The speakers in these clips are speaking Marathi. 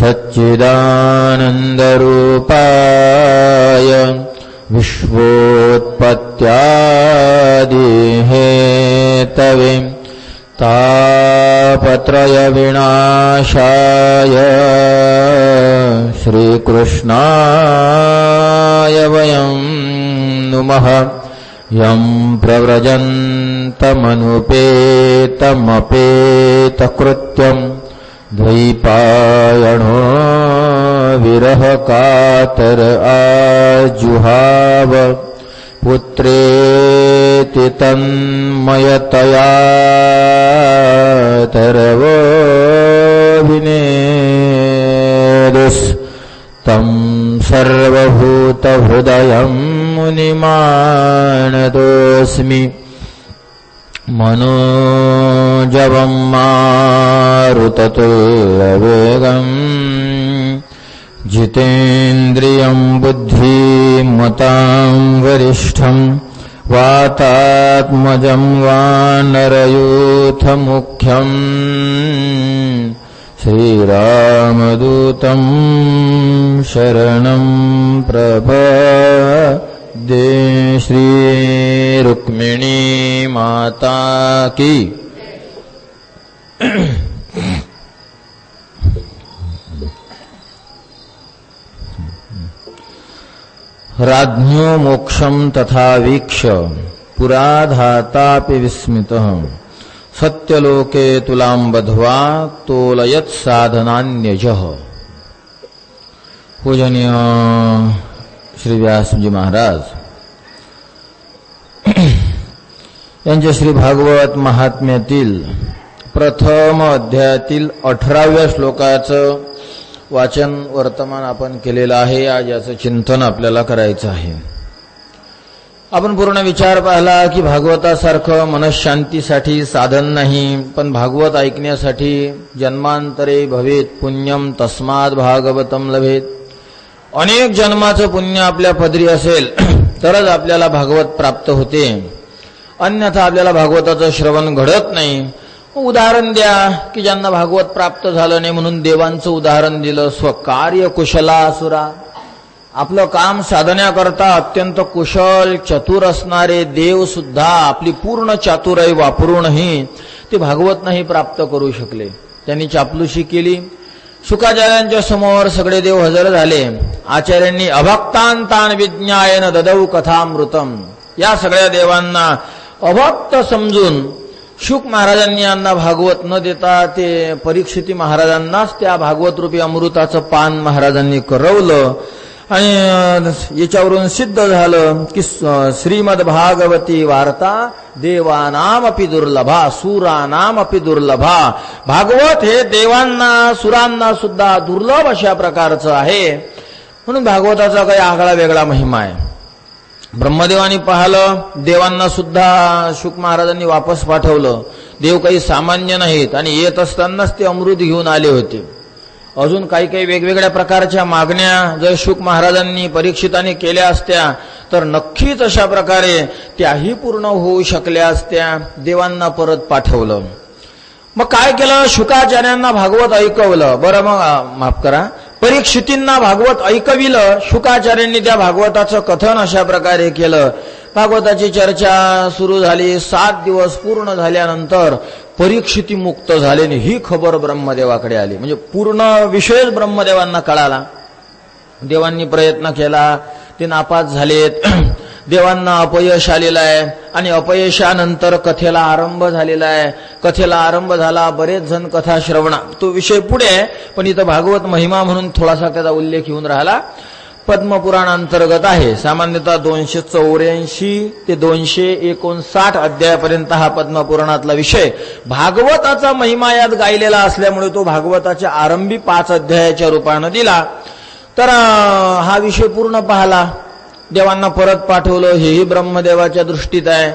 सच्चिदानन्दरूपाय विश्वोत्पत्त्यादिहेतवे तापत्रयविनाशाय श्रीकृष्णाय वयं नुमः। यं प्रव्रजन्तमनुपेतमपेतकृत्यं द्वैपायनो विरहकातर आजुहाव पुत्रेति तन्मयतया तरवोऽभिनेदुस्तं सर्वभूतहृदयं मुनिमानतोऽस्मि। मनोजवं मारुततुल्यवेगं जितेन्द्रियं बुद्धिमतां वरिष्ठं वातात्मजं वानरयूथमुख्यं श्रीरामदूतं शरणं प्रपद्ये। श्री रुक्मिणी माता की। राज्ञो मोक्षं तथा वीक्ष पुराधातापि विस्मितः सत्यलोके तुलां बध्वा तोलयत् साधनान्यजः। पूजनीय श्री व्यासजी महाराज यांच्या श्री भागवत महात्म्यातील प्रथम अध्यायातील 18व्या श्लोकाचं वाचन वर्तमान आपण केलेलं आहे। आज याचं चिंतन आपल्याला करायचं आहे। आपण पूर्ण विचार पाहिला की भागवतासारखं मनःशांतीसाठी साधन नाही, पण भागवत ऐकण्यासाठी जन्मांतरे भवेत पुण्यम तस्माद् भागवतम लभेत। अनेक जन्माचं पुण्य आपल्या पदरी असेल तरच आपल्याला भागवत प्राप्त होते, अन्यथा आपल्याला भागवताचं श्रवण घडत नाही। उदाहरण द्या की ज्यांना भागवत प्राप्त झालं नाही म्हणून देवांचं उदाहरण दिलं। स्वकार्य कुशला असुरा, आपलं काम साधण्याकरता अत्यंत कुशल चतुर असणारे देव सुद्धा आपली पूर्ण चातुराई वापरूनही ते भागवत नाही प्राप्त करू शकले। त्यांनी चापलुशी केली। शुकाचार्यांच्या समोर सगळे देव हजर झाले। आचार्यांनी अभक्तांतान विज्ञायन ददौ कथामृतम, या सगळ्या देवांना अभक्त समजून शुक महाराजांनी यांना भागवत न देता ते परीक्षिती महाराजांनाच त्या भागवत रूपी अमृताचं पान महाराजांनी करवलं। आणि याच्यावरून सिद्ध झालं की श्रीमद भागवती वार्ता देवानामपि दुर्लभा सुरानामपि दुर्लभा। भागवत हे देवांना सुरांना सुद्धा दुर्लभ अशा प्रकारचं आहे, म्हणून भागवताचा काही आगळा वेगळा महिमा आहे। ब्रह्मदेवानी पाहिलं, देवांना सुद्धा शुक महाराजांनी वापस पाठवलं। देव काही सामान्य नाहीत आणि येत असतानाच ते अमृत घेऊन आले होते। अजून काही काही वेगवेगळ्या प्रकारच्या मागण्या जर शुक महाराजांनी परीक्षितांनी केल्या असत्या तर नक्कीच अशा प्रकारे त्याही पूर्ण होऊ शकल्या असत्या। देवांना परत पाठवलं। मग काय केलं, शुकाचार्यांना भागवत ऐकवलं। बरं मग माफ करा, परीक्षितींना भागवत ऐकविलं। शुकाचार्यांनी त्या भागवताचं कथन अशा प्रकारे केलं। भागवताची चर्चा सुरू झाली। 7 दिवस पूर्ण झाल्यानंतर परीक्षिती मुक्त झाले आणि ही खबर ब्रह्मदेवाकडे आली। म्हणजे पूर्ण विषयच ब्रह्मदेवांना कळाला। देवांनी प्रयत्न केला, ते नापास झालेत। देवांना अपयश आलेलं आहे आणि अपयशानंतर कथेला आरंभ झालेला आहे। कथेला आरंभ झाला, बरेच जण कथा श्रवणा, तो विषय पुढे आहे, पण इथं भागवत महिमा म्हणून थोडासा त्याचा उल्लेख येऊन राहिला। पद्मपुराण अंतर्गत आहे। सामान्यतः 284 ते 259 अध्यायापर्यंत हा पद्मपुराणातला विषय। भागवताचा महिमा यात गायलेला असल्यामुळे तो भागवताच्या आरंभी 5 अध्यायाच्या रूपाने दिला। तर हा विषय पूर्ण पाहला। देवांना परत पाठवलं, हेही ब्रह्मदेवाच्या दृष्टीत आहे।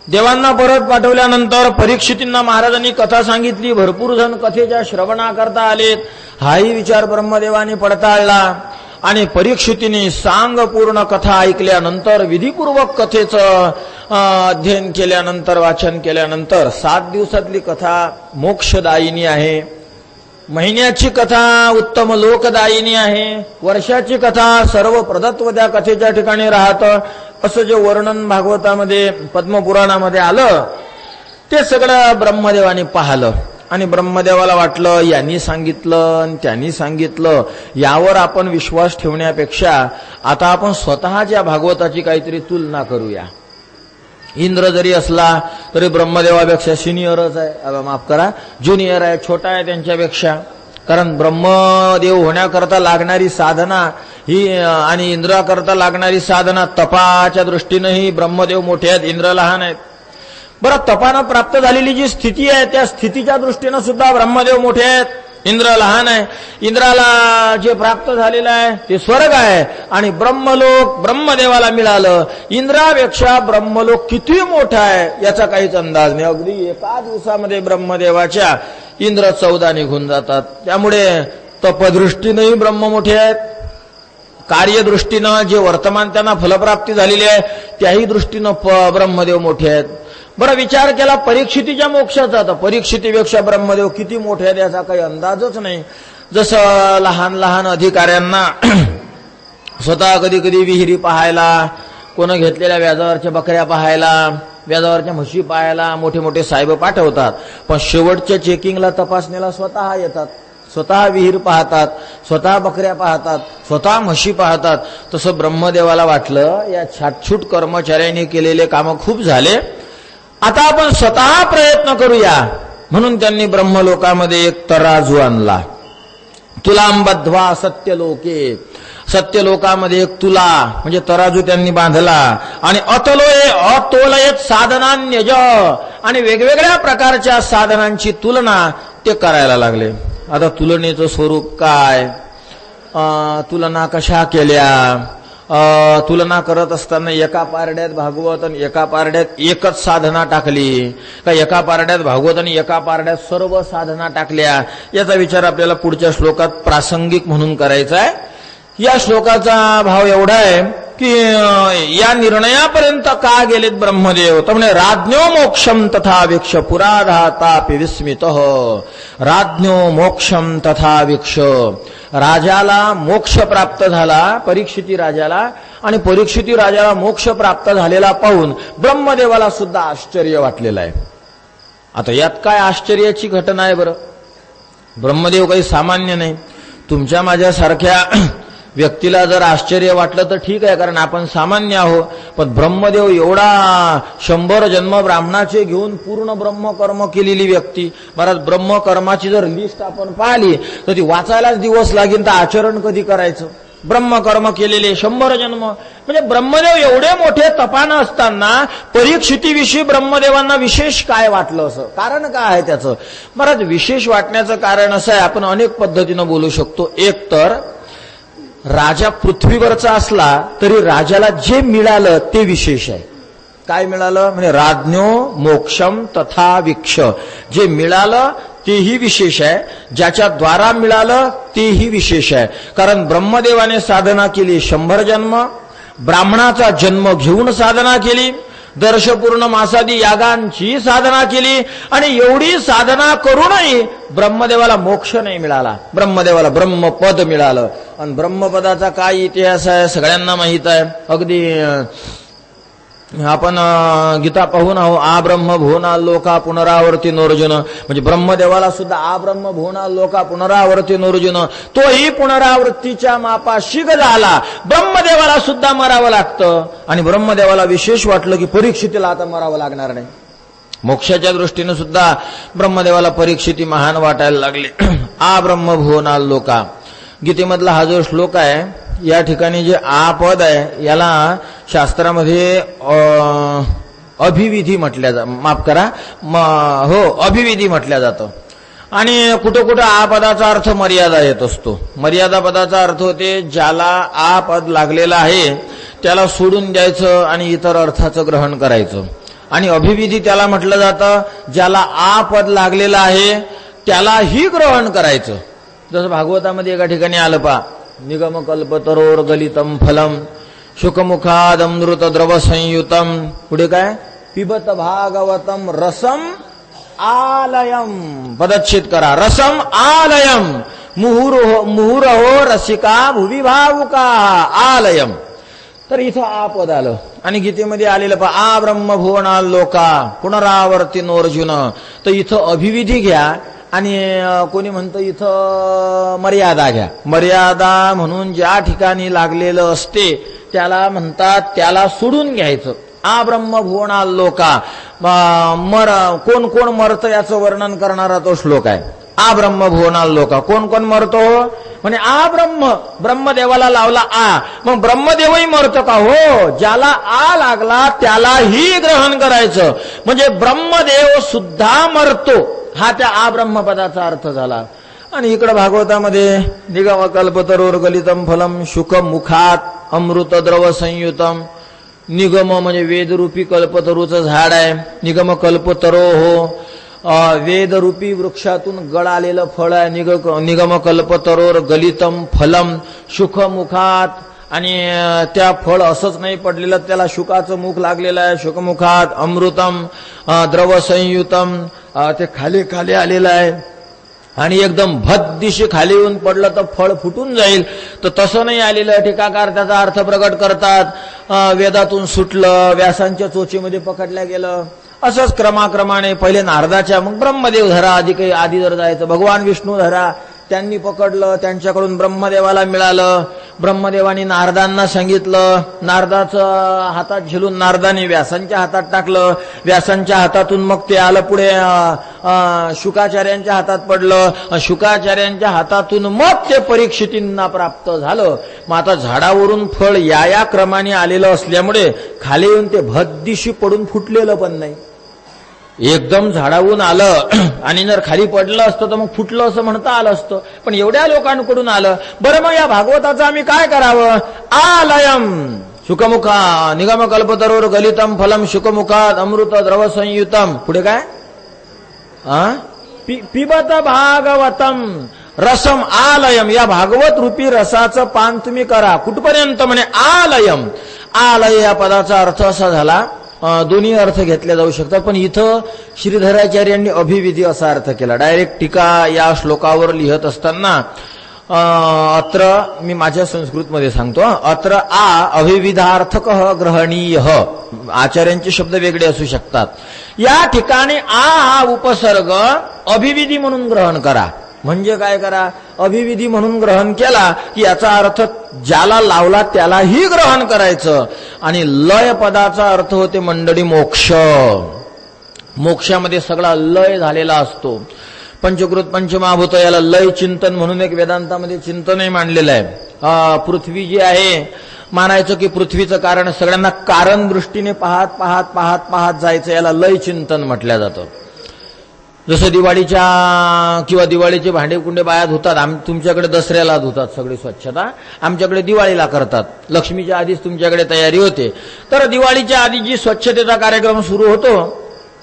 देवांना परत पाठवल्यानंतर परीक्षितींना महाराजांनी कथा सांगितली। भरपूर जण कथेच्या श्रवणाकरता आलेत। हाही विचार ब्रह्मदेवाने पडताळला आणि परीक्षितीने सांग पूर्ण कथा ऐकल्यानंतर विधिपूर्वक कथेचं अध्ययन केल्यानंतर वाचन केल्यानंतर 7 दिवसातली कथा मोक्षदायिनी आहे। महिन्याची कथा उत्तम लोकदायिनी आहे, वर्षाची कथा सर्व प्रदत्व त्या कथेच्या ठिकाणी राहतं, असं जे वर्णन भागवतामध्ये पद्मपुराणामध्ये आलं ते सगळं ब्रह्मदेवाने पाहिलं. आणि ब्रह्मदेवाला वाटलं यांनी सांगितलं आणि त्यांनी सांगितलं, यावर आपण विश्वास ठेवण्यापेक्षा आता आपण स्वतःच्या भागवताची काहीतरी तुलना करूया. इंद्र जरी असला तरी ब्रह्मदेवापेक्षा सिनियरच आहे, माफ करा ज्युनियर आहे, छोटा आहे त्यांच्यापेक्षा. कारण ब्रह्मदेव होण्याकरता लागणारी साधना ही आणि इंद्राकरता लागणारी साधना तपाच्या दृष्टीनेही ब्रह्मदेव मोठे आहेत, इंद्र लहान आहेत. बरं, तपानं प्राप्त झालेली जी स्थिती आहे त्या स्थितीच्या दृष्टीनं सुद्धा ब्रह्मदेव मोठे आहेत, इंद्र लहान आहे. इंद्राला जे प्राप्त झालेलं आहे ते स्वर्ग आहे आणि ब्रह्मलोक ब्रह्मदेवाला मिळालं. इंद्रापेक्षा ब्रह्मलोक किती मोठा आहे याचा काहीच अंदाज नाही. अगदी एका दिवसामध्ये ब्रह्मदेवाच्या इंद्र 14 निघून जातात. त्यामुळे तपदृष्टीनेही ब्रह्म मोठे आहेत, कार्यदृष्टीनं जे वर्तमान त्यांना फलप्राप्ती झालेली आहे त्याही दृष्टीनं ब्रह्मदेव मोठे आहेत. बरं, विचार केला परीक्षितीच्या मोक्षाचा, तर परीक्षितीपेक्षा ब्रह्मदेव किती मोठे आहेत याचा काही अंदाजच नाही. जसं लहान लहान अधिकाऱ्यांना स्वतः कधी कधी विहिरी पाहायला, कोण घेतलेल्या व्याजावरच्या बकऱ्या पाहायला, व्याजावरच्या म्हशी पाहायला मोठे मोठे साहेब पाठवतात, पण शेवटच्या चेकिंगला तपासणीला स्वतः येतात, स्वतः विहीर पाहतात, स्वतः बकऱ्या पाहतात, स्वतः म्हशी पाहतात. तसं ब्रह्मदेवाला वाटलं या छाटछूट कर्मचाऱ्यांनी केलेले कामं खूप झाले, आता आपण स्वतः प्रयत्न करूया. म्हणून त्यांनी ब्रह्मलोकामध्ये एक तराजू आणला. तुलांबद्ध्वा सत्यलोके, सत्यलोकामध्ये एक तुला म्हणजे तराजू त्यांनी बांधला. आणि अतोलयत साधनान्यज, आणि वेगवेगळ्या प्रकारच्या साधनांची तुलना ते करायला लागले. आता तुलनेचं स्वरूप काय, तुलना कशा केल्या, तुलना करत असताना एका पारड्यात भागवत आणि एका पारड्यात एकच साधना टाकली का, एका पारड्यात भागवत आणि एका पारड्यात सर्व साधना टाकल्या, याचा विचार आपल्याला पुढच्या श्लोकात प्रासंगिक म्हणून करायचा आहे. या श्लोकाचा भाव एवढा आहे की या निर्णयापर्यंत का गेलेत ब्रह्मदेव, तर म्हणे राज्ञो मोक्षम तथा वीक्ष पुराधातापि विस्मितः. राज्ञो मोक्षम तथा वीक्ष, राजाला मोक्ष प्राप्त झाला परीक्षिती राजाला, आणि परीक्षिती राजाला मोक्ष प्राप्त झालेला पाहून ब्रह्मदेवाला सुद्धा आश्चर्य वाटलेलं आहे. आता यात काय आश्चर्याची घटना आहे बरं? ब्रह्मदेव काही सामान्य नाही. तुमच्या माझ्यासारख्या व्यक्तीला जर आश्चर्य वाटलं तर ठीक आहे, कारण आपण सामान्य आहो. पण ब्रह्मदेव एवढा 100 जन्म ब्राह्मणाचे घेऊन पूर्ण ब्रह्मकर्म केलेली व्यक्ती, महाराज ब्रह्मकर्माची जर लिस्ट आपण पाहिली तर ती वाचायलाच दिवस लागेल, तर आचरण कधी करायचं? ब्रह्मकर्म केलेले 100 जन्म, म्हणजे ब्रह्मदेव एवढे मोठे तपानं असताना परीक्षितीविषयी ब्रह्मदेवांना विशेष काय वाटलं, असं कारण काय आहे त्याचं? महाराज विशेष वाटण्याचं कारण असं आहे, आपण अनेक पद्धतीनं बोलू शकतो. एक तर राजा पृथ्वीवरचा असला तरी राजाला जे मिळालं ते विशेष आहे. काय मिळालं म्हणजे राज्ञो मोक्षम तथा वीक्ष, जे मिळालं तेही विशेष आहे, ज्याच्या द्वारा मिळालं तेही विशेष आहे. कारण ब्रह्मदेवाने साधना केली 100 जन्म, ब्राह्मणाचा जन्म घेऊन साधना केली, दर्शपूर्ण मासादी यागांची साधना केली, आणि एवढी साधना करूनही ब्रह्मदेवाला मोक्ष नाही मिळाला, ब्रह्मदेवाला ब्रह्मपद मिळालं. आणि ब्रह्मपदाचा काय इतिहास आहे सगळ्यांना माहित आहे. अगदी आपण गीता पाहून आहो, आ ब्रह्म भुवना लोका पुनरावर्ती नोर्जुन, म्हणजे ब्रह्मदेवाला सुद्धा आ ब्रह्म भुवना लोका पुनरावर्ती नोर्जुन, तोही पुनरावृत्तीच्या मापाशी झाला. ब्रह्मदेवाला सुद्धा मरावं लागतं, आणि ब्रह्मदेवाला विशेष वाटलं की परीक्षितीला आता मरावं लागणार नाही. मोक्षाच्या दृष्टीने सुद्धा ब्रह्मदेवाला परीक्षिती महान वाटायला लागले. आ ब्रह्म भुवना लोका, गीतेमधला हा जो श्लोक आहे या ठिकाणी जे आ पद आहे याला शास्त्रामध्ये अभिविधी म्हटल्या माफ करा अभिविधी म्हटल्या जातं. आणि कुठं कुठं आ पदाचा अर्थ मर्यादा येत असतो. मर्यादा पदाचा अर्थ होते ज्याला आ पद लागलेला आहे त्याला सोडून द्यायचं आणि इतर अर्थाचं ग्रहण करायचं. आणि अभिविधी त्याला म्हटलं जातं ज्याला आ पद लागलेलं आहे त्यालाही ग्रहण करायचं. जसं भागवतामध्ये एका ठिकाणी आलं पा, निगम कल्पतरोर गलितम फलम शुकमुखादमृत द्रव संयुतम, पुढे काय, पिबत भागवतम रसम आलयम पदच्छेद करा. रसम आलयम मुहुरहो रसिका भुवी भावुका आलयम. तर इथं आ पद आलं आणि गीतेमध्ये आलेलं आ ब्रह्मभुवनाल्लोका पुनरावर्तिनोर्जुन. तर इथं अभिविधी घ्या आणि कोणी म्हणतं इथं मर्यादा घ्या. मर्यादा म्हणून ज्या ठिकाणी लागलेलं असते त्याला म्हणतात, त्याला सोडून घ्यायचं. आ ब्रह्मभुवनाल्लोका कोण कोण मरतं याचं वर्णन करणारा तो श्लोक आहे. आ ब्रह्मभुवनाल्लोका कोण कोण मरतो म्हणे आ ब्रह्मदेवाला लावला आ, मग ब्रह्मदेवही मरतो का? हो, ज्याला आ लागला त्यालाही ग्रहण करायचं. म्हणजे ब्रह्मदेव सुद्धा मरतो, हा त्या आ ब्रह्मपदाचा अर्थ झाला. आणि इकडं भागवतामध्ये निगम कल्पतरोर गलितम फलम शुक मुखात अमृत द्रव संयुतम. निगम म्हणजे वेदरूपी कल्पतरूचं झाड आहे. निगम कल्पतरो हो, वेदरूपी वृक्षातून गळालेलं फळ आहे. निगम कल्पतरोर गलितम फलम शुकमुखात. आणि त्या फळ असंच नाही पडलेलं, त्याला शुकाचं मुख लागलेलं आहे. शुकमुखात अमृतम द्रव संयुतम, ते खाली खाली आलेलं आहे. आणि एकदम भद्दिशी खाली येऊन पडलं तर फळ फुटून जाईल, तर तसं नाही आलेलं. टीकाकार त्याचा अर्थ प्रकट करतात, वेदातून सुटलं, व्यासांच्या चोचीमध्ये पकडल्या गेलं. असंच क्रमाक्रमाने पहिले नारदाच्या, मग ब्रह्मदेव धरा, आधी जर जायचं भगवान विष्णू धरा, त्यांनी पकडलं, त्यांच्याकडून ब्रह्मदेवाला मिळालं. ब्रह्मदेवानी नारदांना सांगितलं, नारदाचं हातात झेलून नारदाने व्यासांच्या हातात टाकलं. व्यासांच्या हातातून मग ते आलं पुढे शुकाचार्यांच्या हातात पडलं. शुकाचार्यांच्या हातातून मग ते परीक्षितींना प्राप्त झालं. मग आता झाडावरून फळ या क्रमाने आलेलं असल्यामुळे खाली येऊन ते भद्दिशी पडून फुटलेलं पण नाही. एकदम झाडावून आलं आणि जर खाली पडलं असतं तर मग फुटलं असं म्हणता आलं असतं, पण एवढ्या लोकांकडून आलं. बरं, मग या भागवताचं आम्ही काय करावं? आलयम शुकमुखा निगम कल्पतरोर गलितम फलम शुकमुखात अमृत द्रव संयुतम. पुढे काय? पिबत भागवतम रसम आलयम. या भागवत रूपी रसाचं पान तुम्ही करा. कुठपर्यंत? म्हणे आलयम. आलय या पदाचा अर्थ असा झाला, दोन्ही अर्थ घेतले जाऊ शकतात, पण इथं श्रीधराचार्यांनी अभिविधी असा अर्थ केला. डायरेक्ट टीका या श्लोकावर लिहत असताना अत्र मी माझ्या संस्कृतमध्ये सांगतो, अत्र आ अभिविधार्थक ग्रहणीय. आचार्यांचे शब्द वेगळे असू शकतात. या ठिकाणी आ हा उपसर्ग अभिविधी म्हणून ग्रहण करा. म्हणजे काय करा? अभिविधी म्हणून ग्रहण केला की याचा अर्थ ज्याला लावला त्यालाही ग्रहण करायचं. आणि लय पदाचा अर्थ होते मंडळी मोक्ष. मोक्षामध्ये सगळा लय झालेला असतो. पंचकृत पंचमहाभूत याला लय चिंतन म्हणून एक वेदांतामध्ये चिंतनही मांडलेलं आहे. पृथ्वी जी आहे, मानायचं की पृथ्वीचं कारण सगळ्यांना कारण दृष्टीने पाहत पाहत पाहत पाहत जायचं, याला लय चिंतन म्हटलं जातं. जसं दिवाळीच्या किंवा दिवाळीचे भांडे कुंडे बाया धुतात, तुमच्याकडे दसऱ्याला धुतात सगळी स्वच्छता, आमच्याकडे दिवाळीला करतात. लक्ष्मीच्या आधीच तुमच्याकडे तयारी होते. तर दिवाळीच्या आधी जी स्वच्छतेचा कार्यक्रम सुरू होतो,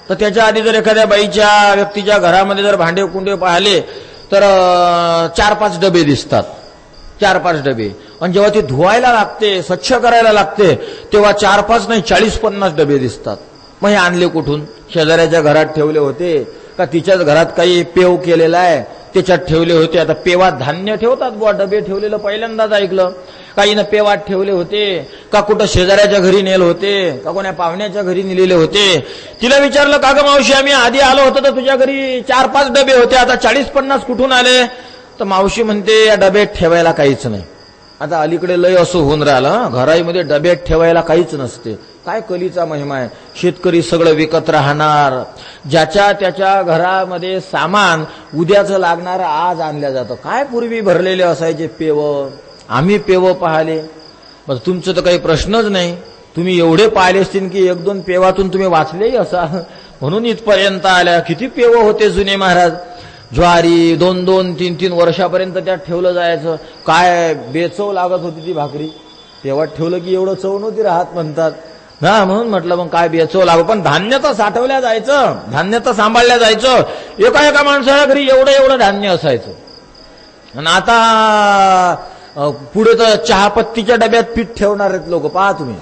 तर त्याच्या आधी जर एखाद्या बाईच्या व्यक्तीच्या घरामध्ये जर भांडे कुंडे पाहिले तर 4-5 डबे दिसतात. 4-5 डबे. आणि जेव्हा ती धुवायला लागते, स्वच्छ करायला लागते, तेव्हा 4-5 नाही 40-50 डबे दिसतात. मग हे आणले कुठून? शेजाऱ्याच्या घरात ठेवले होते का तिच्याच घरात काही पेव केलेला आहे त्याच्यात ठेवले होते? आता पेवात धान्य ठेवतात बुवा, डबे ठेवलेलं पहिल्यांदाच ऐकलं. काहीनं पेवात ठेवले होते का कुठं शेजाऱ्याच्या घरी नेले होते का कोण्या पाहुण्याच्या घरी नेलेले होते? तिला विचारलं, का ग मावशी आम्ही आधी आलो होतो तर तुझ्या घरी 4-5 डबे होते, आता 40-50 कुठून आले? तर मावशी म्हणते या डब्यात ठेवायला काहीच नाही. आता अलीकडे लय असं होऊन राहिलं, घराईमध्ये डब्यात ठेवायला काहीच नसते. काय कलीचा महिमा आहे. शेतकरी सगळं विकत राहणार, ज्याच्या त्याच्या घरामध्ये सामान उद्याचं लागणार आज आणल्या जातं. काय पूर्वी भरलेले असायचे पेव, आम्ही पेव पाहिले. मग तुमचं तर काही प्रश्नच नाही, तुम्ही एवढे पाहिले असतील की 1-2 पेवातून तुम्ही वाचलेही असा, म्हणून इथपर्यंत आल्या. किती पेव होते जुने महाराज. ज्वारी 2-2, 3-3 वर्षापर्यंत त्यात ठेवलं जायचं. काय बेचव लागत होती ती भाकरी. तेव्हा ठेवलं की एवढं चव नव्हती राहत म्हणतात ना. म्हणून म्हटलं मग काय बेचव लागो, पण धान्य तर साठवल्या जायचं, धान्य तर सांभाळल्या जायचं. एका एका माणसाच्या घरी एवढं धान्य असायचं. आणि आता पुढे तर चहापत्तीच्या डब्यात पीठ ठेवणार आहेत लोक. पहा तुम्ही,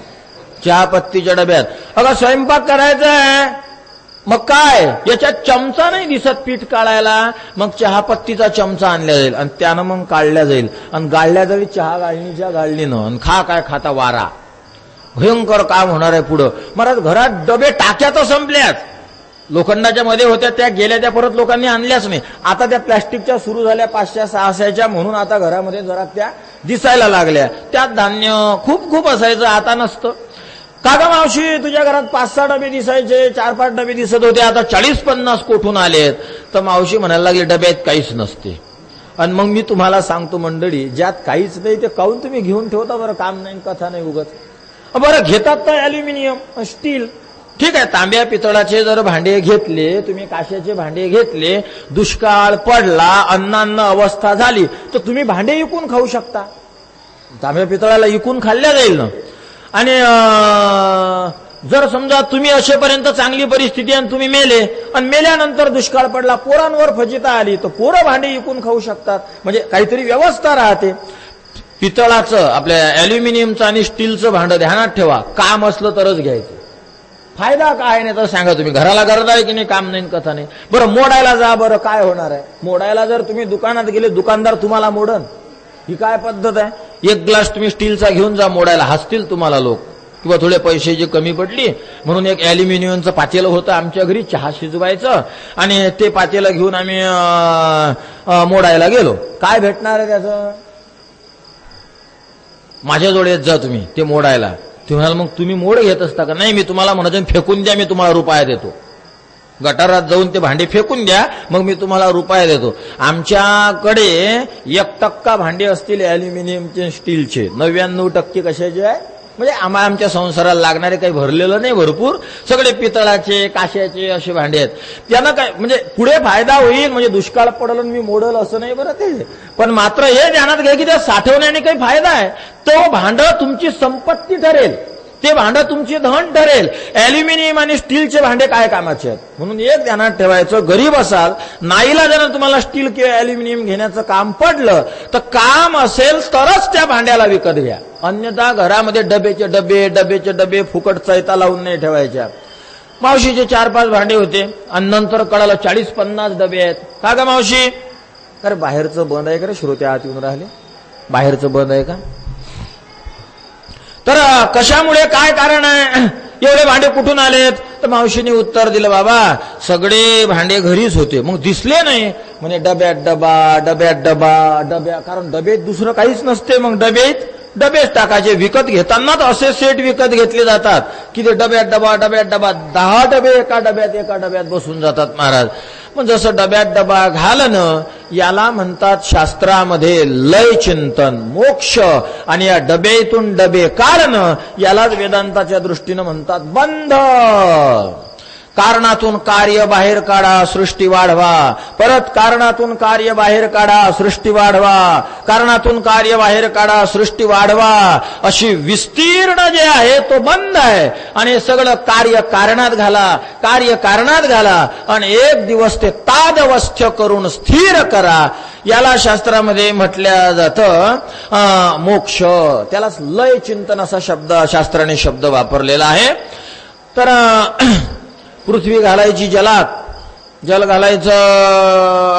चहापत्तीच्या डब्यात. अगं स्वयंपाक करायचा आहे मग काय, याच्यात चमचा नाही दिसत पीठ काढायला, मग चहापत्तीचा चमचा आणला जाईल आणि त्यानं मग काढल्या जाईल आणि गाळल्या जाईल चहा गाळणीच्या गाळणीनं आणि खा काय खाता वारा. भयंकर काम होणार आहे पुढं. महाराज घरात डबे टाक्या तर संपल्यात, लोखंडाच्या मध्ये होत्या त्या गेल्या, त्या परत लोकांनी आणल्याच नाही. आता त्या प्लॅस्टिकच्या सुरू झाल्या 500-600च्या, म्हणून आता घरामध्ये जरा त्या दिसायला लागल्या. त्यात धान्य खूप खूप असायचं, आता नसतं. काका मावशी तुझ्या घरात 5-6 डबे दिसायचे, 4-5 डबे दिसत होते, आता 40-50 कोठून आलेत. तर मावशी म्हणायला लागली डब्यात काहीच नसते. आणि मग मी तुम्हाला सांगतो मंडळी, ज्यात काहीच नाही ते काऊन तुम्ही घेऊन ठेवता बरं, काम नाही कथा नाही उगत. बरं घेतात तर अॅल्युमिनियम स्टील, ठीक आहे. तांब्या पितळाचे जर भांडे घेतले तुम्ही, काश्याचे भांडे घेतले, दुष्काळ पडला, अन्न अवस्था झाली तर तुम्ही भांडे इकून खाऊ शकता. तांब्या पितळाला इकून खाल्ल्या जाईल ना. आणि जर समजा तुम्ही असेपर्यंत चांगली परिस्थिती आणि तुम्ही मेले आणि मेल्यानंतर दुष्काळ पडला, पोरांवर फजिता आली, तर पोरं भांडे इकून खाऊ शकतात. म्हणजे काहीतरी व्यवस्था राहते. पितळाचं, आपल्या अॅल्युमिनियमचं आणि स्टीलचं भांडं ध्यानात ठेवा, काम असलं तरच घ्यायचं. फायदा काय नाही तर सांगा तुम्ही, घराला गरज आहे की नाही, काम नाही कथा नाही. बरं मोडायला जा, बरं काय होणार आहे मोडायला? जर तुम्ही दुकानात गेले, दुकानदार तुम्हाला मोडन, ही काय पद्धत आहे? एक ग्लास तुम्ही स्टीलचा घेऊन जा मोडायला, हसतील तुम्हाला लोक. किंवा थोडे पैसे जे कमी पडली म्हणून एक अॅल्युमिनियमचं पातेलं होतं आमच्या घरी चहा शिजवायचं, आणि ते पातेलं घेऊन आम्ही मोडायला गेलो. काय भेटणार आहे त्याचं? माझ्याजवळ येत जा तुम्ही ते मोडायला. ते म्हणाल मग तुम्ही मोड घेत असता का? नाही, मी तुम्हाला म्हणत फेकून द्या, मी तुम्हाला रुपया देतो. गटारात जाऊन ते भांडे फेकून द्या, मग मी तुम्हाला रुपया देतो. आमच्याकडे 1% भांडे असतील अॅल्युमिनियमचे स्टीलचे, 99% कशाचे आहे? म्हणजे आमच्या संसाराला लागणारे काही भरलेलं नाही भरपूर, सगळे पितळाचे काश्याचे असे भांडे आहेत. त्यांना काय म्हणजे पुढे फायदा होईल, म्हणजे दुष्काळ पडलं मी मोडल असं नाही बरं ते. पण मात्र हे ध्यानात घ्या की त्या साठवण्याने काही फायदा आहे. तो भांड तुमची संपत्ती ठरेल, ते भांडं तुमची धन ठरेल. अॅल्युमिनियम आणि स्टीलचे भांडे काय कामाचे आहेत? म्हणून एक ध्यानात ठेवायचं, गरीब असाल, नाईलाजानं तुम्हाला स्टील किंवा अॅल्युमिनियम घेण्याचं काम पडलं तर काम असेल तरच त्या भांड्याला विकत घ्या. अन्यथा घरामध्ये डबेचे डबे फुकट चैता लावून नाही ठेवायच्या. मावशीचे 4-5 भांडे होते आणि नंतर कळालं 40-50 डबे आहेत. का ग मावशी? अरे बाहेरचं बंद आहे का रे? श्रोते आत येऊन राहिले, बाहेरचं बंद आहे का? तर कशामुळे, काय कारण आहे, एवढे भांडे कुठून आलेत? तर मावशीने उत्तर दिलं, बाबा सगळे भांडे घरीच होते, मग दिसले नाही. म्हणे डब्यात डबा, कारण डबेत दुसरं काहीच नसते, मग डबेच टाकायचे. विकत घेतानाच असे सेट विकत घेतले जातात की ते डब्यात डबा 10 डबे एका डब्यात बसून जातात महाराज. मग जसं डब्यात डबा घालणं याला म्हणतात शास्त्रामध्ये लय चिंतन, मोक्ष. आणि या डब्यातून डबे काढणं यालाच वेदांताच्या दृष्टीनं म्हणतात बंध. कारणातून कार्य बाहेर काढा, सृष्टी वाढवा. परत कारणातून कार्य बाहेर काढा, सृष्टी वाढवा. कारणातून कार्य बाहेर काढा, सृष्टी वाढवा. अशी विस्तीर्ण जे आहे तो बंद आहे. आणि सगळं कार्य कारणात घाला आणि एक दिवस ते तादवस्थ करून स्थिर करा. याला शास्त्रामध्ये म्हटलं जातं मोक्ष. त्यालाच लय चिंतन असा शब्द शास्त्राने शब्द वापरलेला आहे. तर पृथ्वी घालायची जलात, जल घालायचं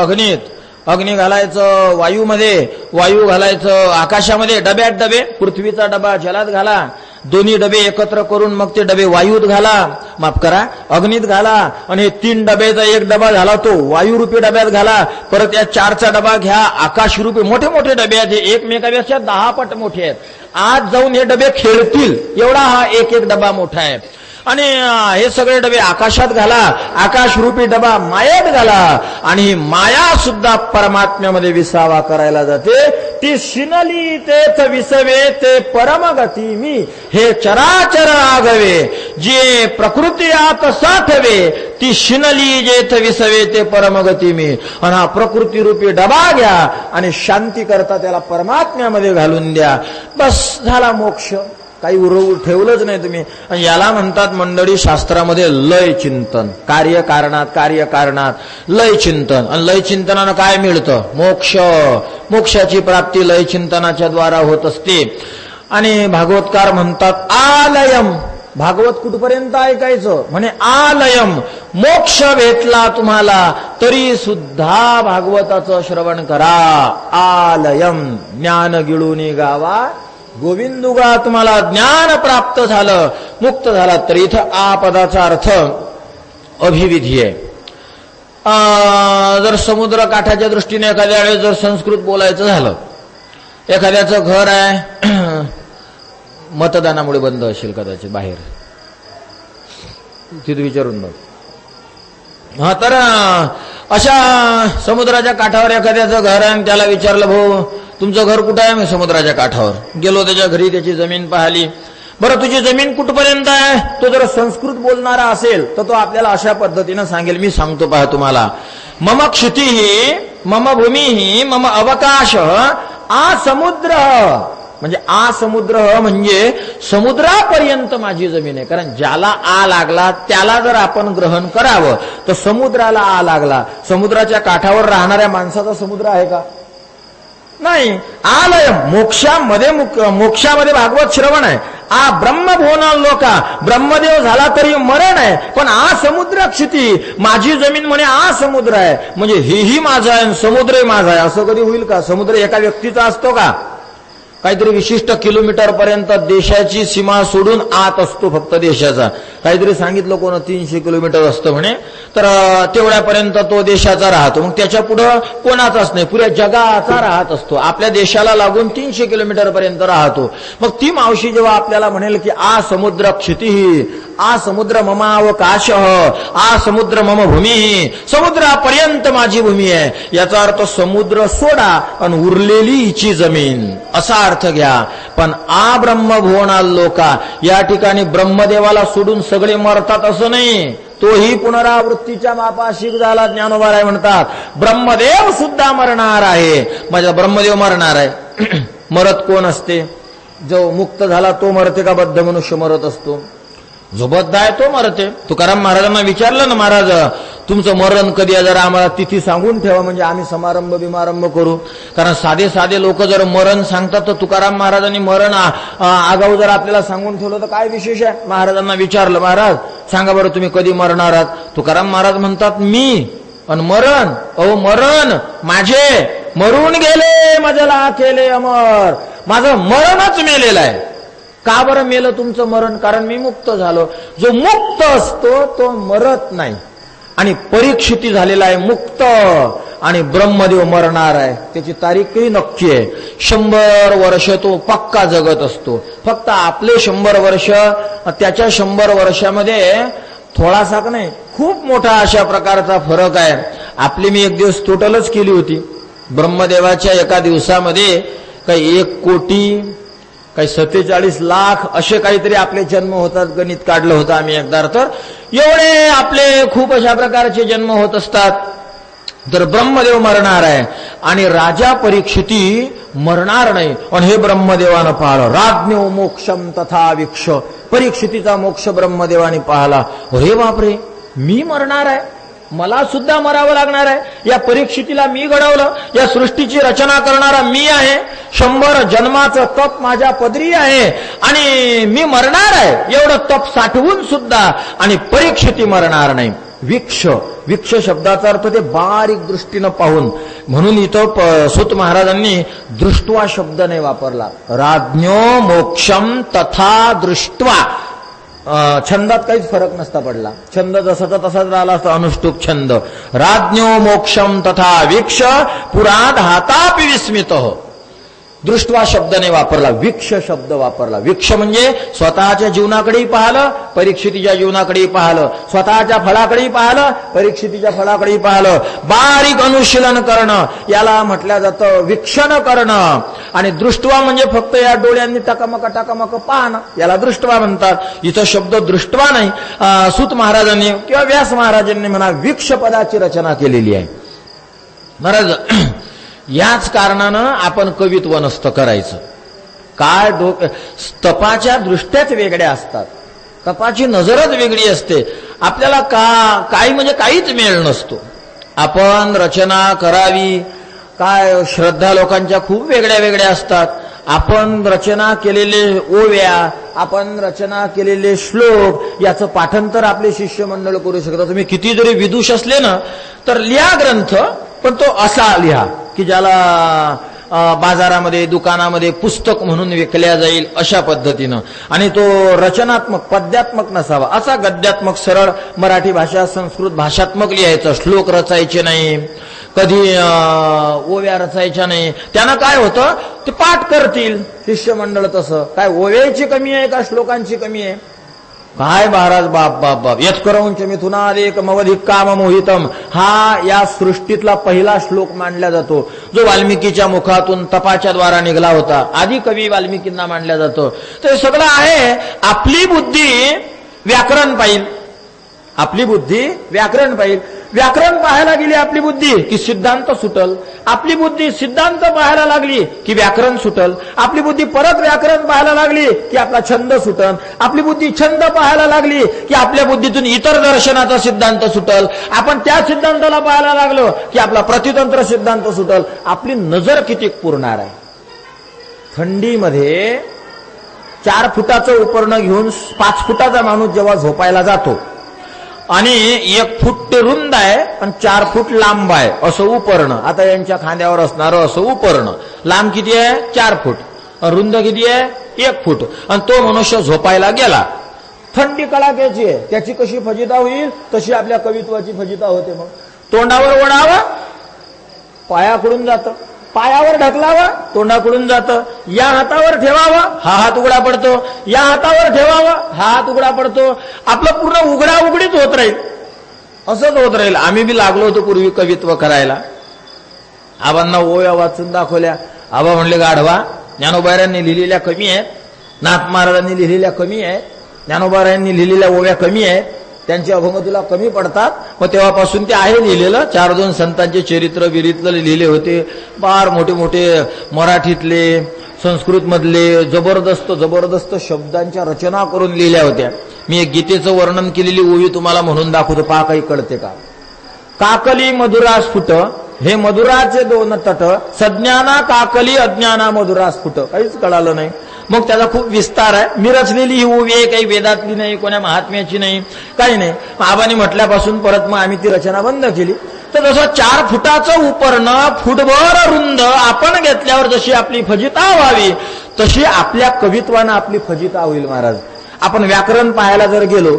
अग्नीत, अग्नी घालायचं वायूमध्ये, वायू घालायचं आकाशामध्ये. डब्यात डबे, पृथ्वीचा डबा जलात घाला, दोन्ही डबे एकत्र करून मग ते डबे वायूत घाला, माफ करा अग्नीत घाला. आणि 3 डब्याचा एक डबा झाला तो वायुरूपी डब्यात घाला. परत या 4चा डबा घ्या, आकाशरूपी. मोठे मोठे डबे आहेत, एकमेकापेक्षा 10 पट मोठे आहेत. आज जाऊन हे डबे खेळतील एवढा हा एक डबा मोठा आहे. आणि हे सगळे डबे आकाशात घाला, आकाशरूपी डबा मायात घाला. आणि माया सुद्धा परमात्म्यामध्ये विसावा करायला जाते. ती शिनली तेथ विसवे ते परमगती मी, हे चराचर आगवे जे प्रकृती आत साठवे. ती शिनली जेथ विसवे ते परमगती मी. आणि हा प्रकृतीरूपी डबा घ्या आणि शांती करता त्याला परमात्म्यामध्ये घालून द्या. बस झाला मोक्ष. काही उरवून ठेवलंच नाही तुम्ही. आणि याला म्हणतात मंडळी शास्त्रामध्ये लय चिंतन. कार्य कारणात लय चिंतन. आणि लय चिंतनानं काय मिळतं? मोक्ष. मोक्षाची प्राप्ती लय चिंतनाच्या द्वारा होत असते. आणि भागवतकार म्हणतात आलयम भागवत कुठपर्यंत ऐकायचं म्हणे आलयम, मोक्ष भेटला तुम्हाला तरी सुद्धा भागवताचं श्रवण करा. आलयम, ज्ञान गिळूनी गावा गोविंदुगा, तुम्हाला ज्ञान प्राप्त झालं, मुक्त झाला. तर इथं आ पदाचा अर्थ अभिविधी आहे. जर समुद्र काठाच्या दृष्टीने एखाद्या वेळेस जर संस्कृत बोलायचं झालं, एखाद्याचं घर आहे मतदानामुळे बंद असेल कदाचित बाहेर, तिथे विचारून बघ. हा, तर अशा समुद्राच्या काठावर एखाद्याचं घर आहे आणि त्याला विचारलं, भाऊ तुमचं घर कुठं आहे? मी समुद्राच्या काठावर. गेलो त्याच्या घरी, त्याची जमीन पाहिली. बरं तुझी जमीन कुठपर्यंत आहे? तो जर संस्कृत बोलणारा असेल तर तो आपल्याला अशा पद्धतीनं सांगेल. मी सांगतो पहा तुम्हाला, मम क्षितिः मम भूमिः मम अवकाश आ समुद्र, म्हणजे आ समुद्र म्हणजे समुद्रापर्यंत माझी जमीन आहे. कारण ज्याला आ लागला त्याला जर आपण ग्रहण करावं तर समुद्राला आ लागला. समुद्राच्या काठावर राहणाऱ्या माणसाचा समुद्र आहे का? नाही. आलय, मोक्षामध्ये भागवत श्रवण आहे. आ ब्रह्मभुवन लोका, ब्रह्मदेव झाला तरी मरण आहे. पण आ समुद्र क्षिती, माझी जमीन म्हणे आ समुद्र आहे, म्हणजे हेही माझं आहे समुद्रही माझा आहे. असं कधी होईल का? समुद्र एका व्यक्तीचा असतो का? काहीतरी विशिष्ट किलोमीटर पर्यंत देशाची सीमा सोडून आत असतो फक्त देशाचा. काहीतरी सांगितलं कोण 300 किलोमीटर असतं म्हणे, तर तेवढ्यापर्यंत तो देशाचा राहतो. मग त्याच्या पुढं कोणाचाच नाही, पुऱ्या जगाचा राहत असतो. आपल्या देशाला लागून 300 किलोमीटर पर्यंत राहतो. मग ती मावशी जेव्हा आपल्याला म्हणेल की आ समुद्र क्षितिः, आ समुद्र ममावकाश, आ समुद्र मम भूमी, समुद्रापर्यंत माझी भूमी आहे, याचा अर्थ समुद्र सोडा आणि उरलेली हिची जमीन असा अर्थ घ्या. पण आ ब्रह्मभुवना लोका, या ठिकाणी ब्रह्मदेवाला सोडून सगळे मरतात असं नाही. तोही पुनरावृत्तीच्या मापाशिक झाला. ज्ञानोबाराय म्हणतात ब्रह्मदेव सुद्धा मरणार आहे. माझा ब्रह्मदेव मरणार आहे. मरत कोण असते? जो मुक्त झाला तो मरते का बद्ध मनुष्य मरत असतो? जो बद्ध आहे तो मरते. तुकाराम महाराजांना विचारलं ना, महाराज तुमचं मरण कधी आहे, जरा आम्हाला तिथी सांगून ठेवा म्हणजे आम्ही समारंभ बिमारंभ करू. कारण साधे साधे लोक जर मरण सांगतात तर तुकाराम महाराजांनी मरण आगाऊ जर आपल्याला सांगून ठेवलं तर काय विशेष आहे? महाराजांना विचारलं, महाराज सांगा बरं तुम्ही कधी मरणार आहात? तुकाराम महाराज म्हणतात मी आणि मरण, अहो मरण माझे मरून गेले, माझ्याला केले अमर, माझं मरणच मेलेलं आहे. का बरं मेलं तुमचं मरण? कारण मी मुक्त झालो. जो मुक्त असतो तो मरत नाही. आणि परीक्षिती झालेला आहे मुक्त, आणि ब्रह्मदेव मरणार आहे. त्याची तारीखही नक्की आहे. 100 वर्ष तो पक्का जगत असतो. फक्त आपले 100 वर्ष, त्याच्या 100 वर्षामध्ये थोडासा का नाही खूप मोठा अशा प्रकारचा फरक आहे. आपली मी एक दिवस टोटलच केली होती. ब्रह्मदेवाच्या एका दिवसामध्ये काही 1 कोटी काही 47 लाख असे काहीतरी आपले जन्म होतात. गणित काढलं होतं आम्ही एकदा. तर एवढे आपले खूप अशा प्रकारचे जन्म होत असतात. तर ब्रह्मदेव मरणार आहे आणि राजा परीक्षिती मरणार नाही. आणि हे ब्रह्मदेवानं पाहिलं. राज्ञो मोक्षम तथा वीक्ष, परीक्षितीचा मोक्ष ब्रह्मदेवाने पाहला. अरे बापरे, मी मरणार आहे, मला सुद्धा मरावं लागणार आहे. या परीक्षितीला मी घडवलं, या सृष्टीची रचना करणारा मी आहे. 100 जन्माचं तप माझ्या पदरी आहे आणि मी मरणार आहे. एवढं तप साठवून सुद्धा आणि परीक्षिती मरणार नाही. वीक्ष, वीक्ष शब्दाचा अर्थ ते बारीक दृष्टीनं पाहून, म्हणून इथं सूत महाराजांनी दृष्ट्वा शब्द नाही वापरला. राज्ञो मोक्षम तथा दृष्ट्वा. छंदात काहीच फरक नसता पडला. छंद जसाचा तसाच राहिला असता, अनुष्टुप छंद. राज्ञो मोक्षम तथा वीक्ष पुरात हातापि विस्मित. दृष्ट्वा शब्दाने वापरला, वीक्ष शब्द वापरला. वीक्ष म्हणजे स्वतःच्या जीवनाकडेही पाहिलं, परीक्षितीच्या जीवनाकडेही पाहिलं, स्वतःच्या फळाकडेही पाहिलं, परीक्षितीच्या फळाकडेही पाहिलं. बारीक अनुशीलन करणं याला म्हटलं जातं वीक्षण करणं. आणि दृष्ट्वा म्हणजे फक्त या डोळ्यांनी टकमक टकमक पाहणं, याला दृष्ट्वा म्हणतात. इथं शब्द दृष्ट्वा नाही. सूत महाराजांनी किंवा व्यास महाराजांनी म्हणा वीक्ष पदाची रचना केलेली आहे. महाराज याच कारणानं आपण कवित्व नसतं करायचं. काय तपाच्या दृष्ट्याच वेगळ्या असतात. तपाची नजरच वेगळी असते. आपल्याला काही म्हणजे काहीच मेळ नसतो. आपण रचना करावी, काय श्रद्धा लोकांच्या खूप वेगळ्या वेगळ्या असतात. आपण रचना केलेले ओव्या, आपण रचना केलेले श्लोक याचं पाठांतर आपले शिष्यमंडळ करू शकतात. तुम्ही किती जरी विदुष असले ना तर लिहा ग्रंथ, पण तो असा लिहा की ज्याला बाजारामध्ये दुकानामध्ये पुस्तक म्हणून विकल्या जाईल अशा पद्धतीनं, आणि तो रचनात्मक पद्यात्मक नसावा. असा गद्यात्मक सरळ मराठी भाषा संस्कृत भाषात्मक लिहायचं. श्लोक रचायचे नाही, कधी ओव्या रचायच्या नाही. त्यानं काय होतं, ते पाठ करतील शिष्यमंडळ. तसं काय ओव्याची कमी आहे का श्लोकांची कमी आहे? काय महाराज, बाप बाप बाप. यत्करौंच मिथुनादेक मवधिक काम मोहितम, हा या सृष्टीतला पहिला श्लोक मानला जातो, जो वाल्मिकीच्या मुखातून तपाच्या द्वारा निघाला होता. आधी कवी वाल्मिकींना मानला जातो. तर सगळं आहे. आपली बुद्धी व्याकरण पाहिल, आपली बुद्धी व्याकरण पाहिल. व्याकरण पाहायला गेली आपली बुद्धी की सिद्धांत सुटल, आपली बुद्धी सिद्धांत पाहायला लागली की व्याकरण सुटल, आपली बुद्धी परत व्याकरण पाहायला लागली की आपला छंद सुटल, आपली बुद्धी छंद पाहायला लागली की आपल्या बुद्धीतून इतर दर्शनाचा सिद्धांत सुटल, आपण त्या सिद्धांताला पाहायला लागलो की आपला प्रतितंत्र सिद्धांत सुटल. आपली नजर किती पुरणार आहे. थंडीमध्ये 4 फुटाचं उपरणं घेऊन 5 फुटाचा माणूस जेव्हा झोपायला जातो आणि 1 फूट रुंद आहे आणि 4 फूट लांब आहे असं उपरणं, आता यांच्या खांद्यावर असणारं असं उपरणं, लांब किती आहे 4 फूट, रुंद किती आहे 1 फूट, आणि तो मनुष्य झोपायला गेला. थंडी कडाक्याची आहे, त्याची कशी फजिता होईल तशी आपल्या कवित्वाची फजिता होते. मग तोंडावर ओढावं, पायाकडून जातं, पायावर ढकलावं, तोंडाकडून जातं, या हातावर ठेवावं, हा हात उघडा पडतो, या हातावर ठेवावं, हा हात उघडा पडतो. आपलं पूर्ण उघडा उघडीच होत राहील, असंच होत राहील. आम्ही बी लागलो होतो पूर्वी कवित्व करायला. आबांना ओव्या वाचून दाखवल्या. आबा म्हणले गाढवा, ज्ञानोबारायांनी लिहिलेल्या कमी आहेत, नाथ महाराजांनी लिहिलेल्या कमी आहेत, ज्ञानोबारायांनी लिहिलेल्या ओव्या कमी आहेत, त्यांचे अभंग तुला कमी पडतात. मग तेव्हापासून ते आहे लिहिलेलं. 4-2 संतांचे चरित्र विरितलं लिहिले होते. फार मोठे मोठे मराठीतले संस्कृत मधले जबरदस्त शब्दांच्या रचना करून लिहिल्या होत्या. मी एक गीतेचं वर्णन केलेली ओवी तुम्हाला म्हणून दाखवतो, पहा काही कळते का. काकली मधुरा स्फुट, हे मधुराचे 2 तट, सज्ञाना काकली अज्ञाना मधुरा स्फुट. काहीच कळालं नाही. मग त्याचा खूप विस्तार आहे. मी रचलेली ही ओवी आहे, काही वेदातली नाही, कोण्या महात्म्याची नाही, काही नाही. आबांनी म्हटल्यापासून परत मग आम्ही ती रचना बंद केली. तर जसं 4 फुटाचं उपरणं फुटभर रुंद आपण घेतल्यावर जशी आपली फजिता व्हावी तशी आपल्या कवित्वानं आपली फजिता होईल महाराज. आपण व्याकरण पाहायला जर गेलो,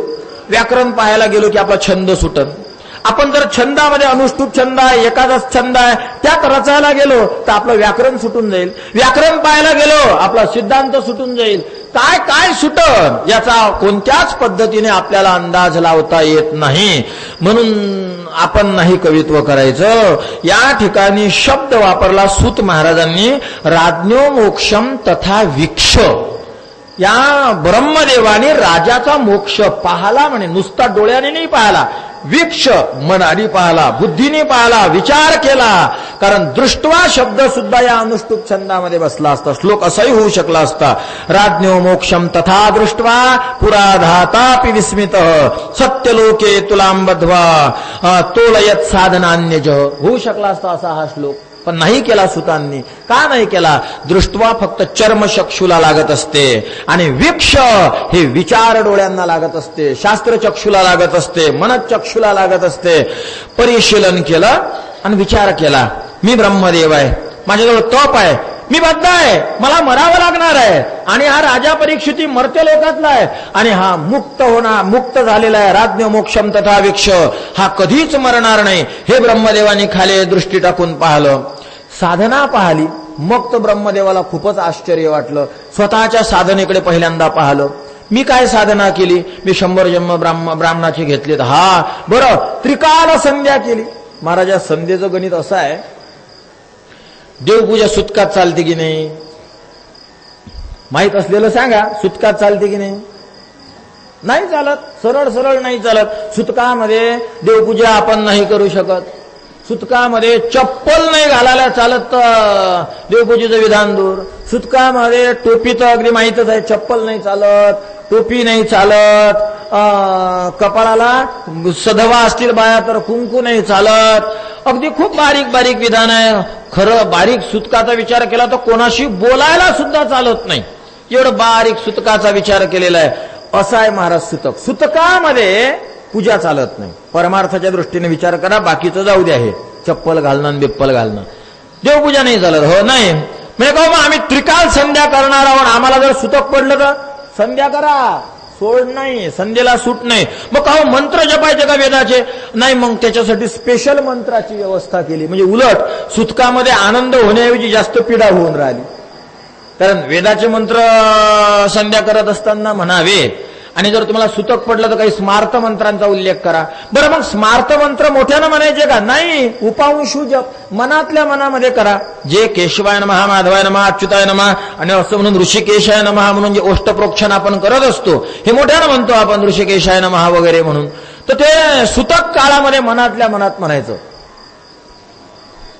व्याकरण पाहायला गेलो की आपला छंद सुटत. आपण जर छंदामध्ये अनुष्टुप छंद आहे, एकादश छंद आहे, त्यात रचायला गेलो तर आपलं व्याकरण सुटून जाईल. व्याकरण पाहायला गेलो आपला सिद्धांत सुटून जाईल. काय काय सुटन याचा कोणत्याच पद्धतीने आपल्याला अंदाज लावता येत नाही. म्हणून आपण नाही कवित्व करायचं. या ठिकाणी शब्द वापरला सूत महाराजांनी, राज्ञो मोक्षम तथा वीक्ष. या ब्रह्मदेवाने राजाचा मोक्ष पाहला, म्हणे नुसता डोळ्याने नाही पाहला, वीक्ष मनाने पाहला, बुद्धीने पाहला, विचार केला. कारण दृष्टवा शब्द सुद्धा या अनुष्टुप छंदामध्ये बसला असता, श्लोक असाही होऊ शकला असता. राज्ञो मोक्षम तथा दृष्ट्वा पुराधातापि विस्मित सत्यलोके तुलां बद्ध्वा तोलयत साधनान्यज होऊ शकला असता असा हा श्लोक. पण नाही केला सुतांनी. का नाही केला? दृष्टवा फक्त चर्मचक्षुला लागत असते आणि वीक्ष हे विचार डोळ्यांना लागत असते, शास्त्र चक्षुला लागत असते, मनचक्षुला लागत असते. परिशीलन केलं आणि विचार केला, मी ब्रह्मदेव आहे, माझ्याजवळ तप आहे, मी बद्ध आहे, मला मरावं लागणार आहे, आणि हा राजा परीक्षिती मर्त्य लोकातला आहे आणि हा मुक्त झालेला आहे. राज्ञ मोक्षम तथा वीक्ष, हा कधीच मरणार नाही. हे ब्रह्मदेवानी खाली दृष्टी टाकून पाहिलं, साधना पाहिली. मग तर ब्रह्मदेवाला खूपच आश्चर्य वाटलं. स्वतःच्या साधनेकडे पहिल्यांदा पाहिलं. मी काय साधना केली? मी 100 जन्म ब्राह्मणाचे घेतलेत. हा बरं, त्रिकाल संध्या केली. महाराजा संध्येचं गणित असं आहे, देवपूजा सुतकात चालते की नाही माहित असलेलं सांगा. सुतकात चालते की नाही? नाही चालत. सरळ सरळ नाही चालत. सुतकामध्ये देवपूजा आपण नाही करू शकत. सुतकामध्ये चप्पल नाही घालायला चालत तर देवपूजेचं विधान दूर. सुतकामध्ये टोपी तर अगदी माहीतच आहे, चप्पल नाही चालत, टोपी नाही चालत, कपाळाला सधवा असतील बाया तर कुंकू नाही चालत. अगदी खूप बारीक बारीक विधान आहे. खरं बारीक सुतकाचा विचार केला तर कोणाशी बोलायला सुद्धा चालत नाही, एवढं बारीक सुतकाचा विचार केलेला आहे. असा आहे महाराज सुतक. सुतकामध्ये पूजा चालत नाही. परमार्थाच्या दृष्टीने विचार करा, बाकीचं जाऊ द्या. हे चप्पल घालणं बिप्पल घालणं, देवपूजा नाही चालत. हो नाही म्हणजे मग आम्ही त्रिकाल संध्या करणार आहोत, आम्हाला जर सुतक पडलं तर संध्या करा, सोड नाही, संध्येला सूट नाही. मग का मंत्र जपायचे का वेदाचे? नाही, मग त्याच्यासाठी स्पेशल मंत्राची व्यवस्था केली. म्हणजे उलट सुतकामध्ये आनंद होण्याऐवजी जास्त पीडा होऊन राहिली. कारण वेदाचे मंत्र संध्या करत असताना म्हणावे, आणि जर तुम्हाला सुतक पडलं तर काही स्मार्त मंत्रांचा उल्लेख करा. बरं, मग स्मार्त मंत्र मोठ्यानं म्हणायचे का? नाही, उपांशू जप मनातल्या मनामध्ये करा. जे केशवाय नमः, माधवाय नमः, अच्युताय नमः आणि असं म्हणून ऋषिकेशाय नमः म्हणून जे ओष्टप्रोक्षण आपण करत असतो, हे मोठ्यानं म्हणतो आपण ऋषिकेशाय नमः वगैरे म्हणून. तर ते सुतक काळामध्ये मनातल्या मनात म्हणायचं.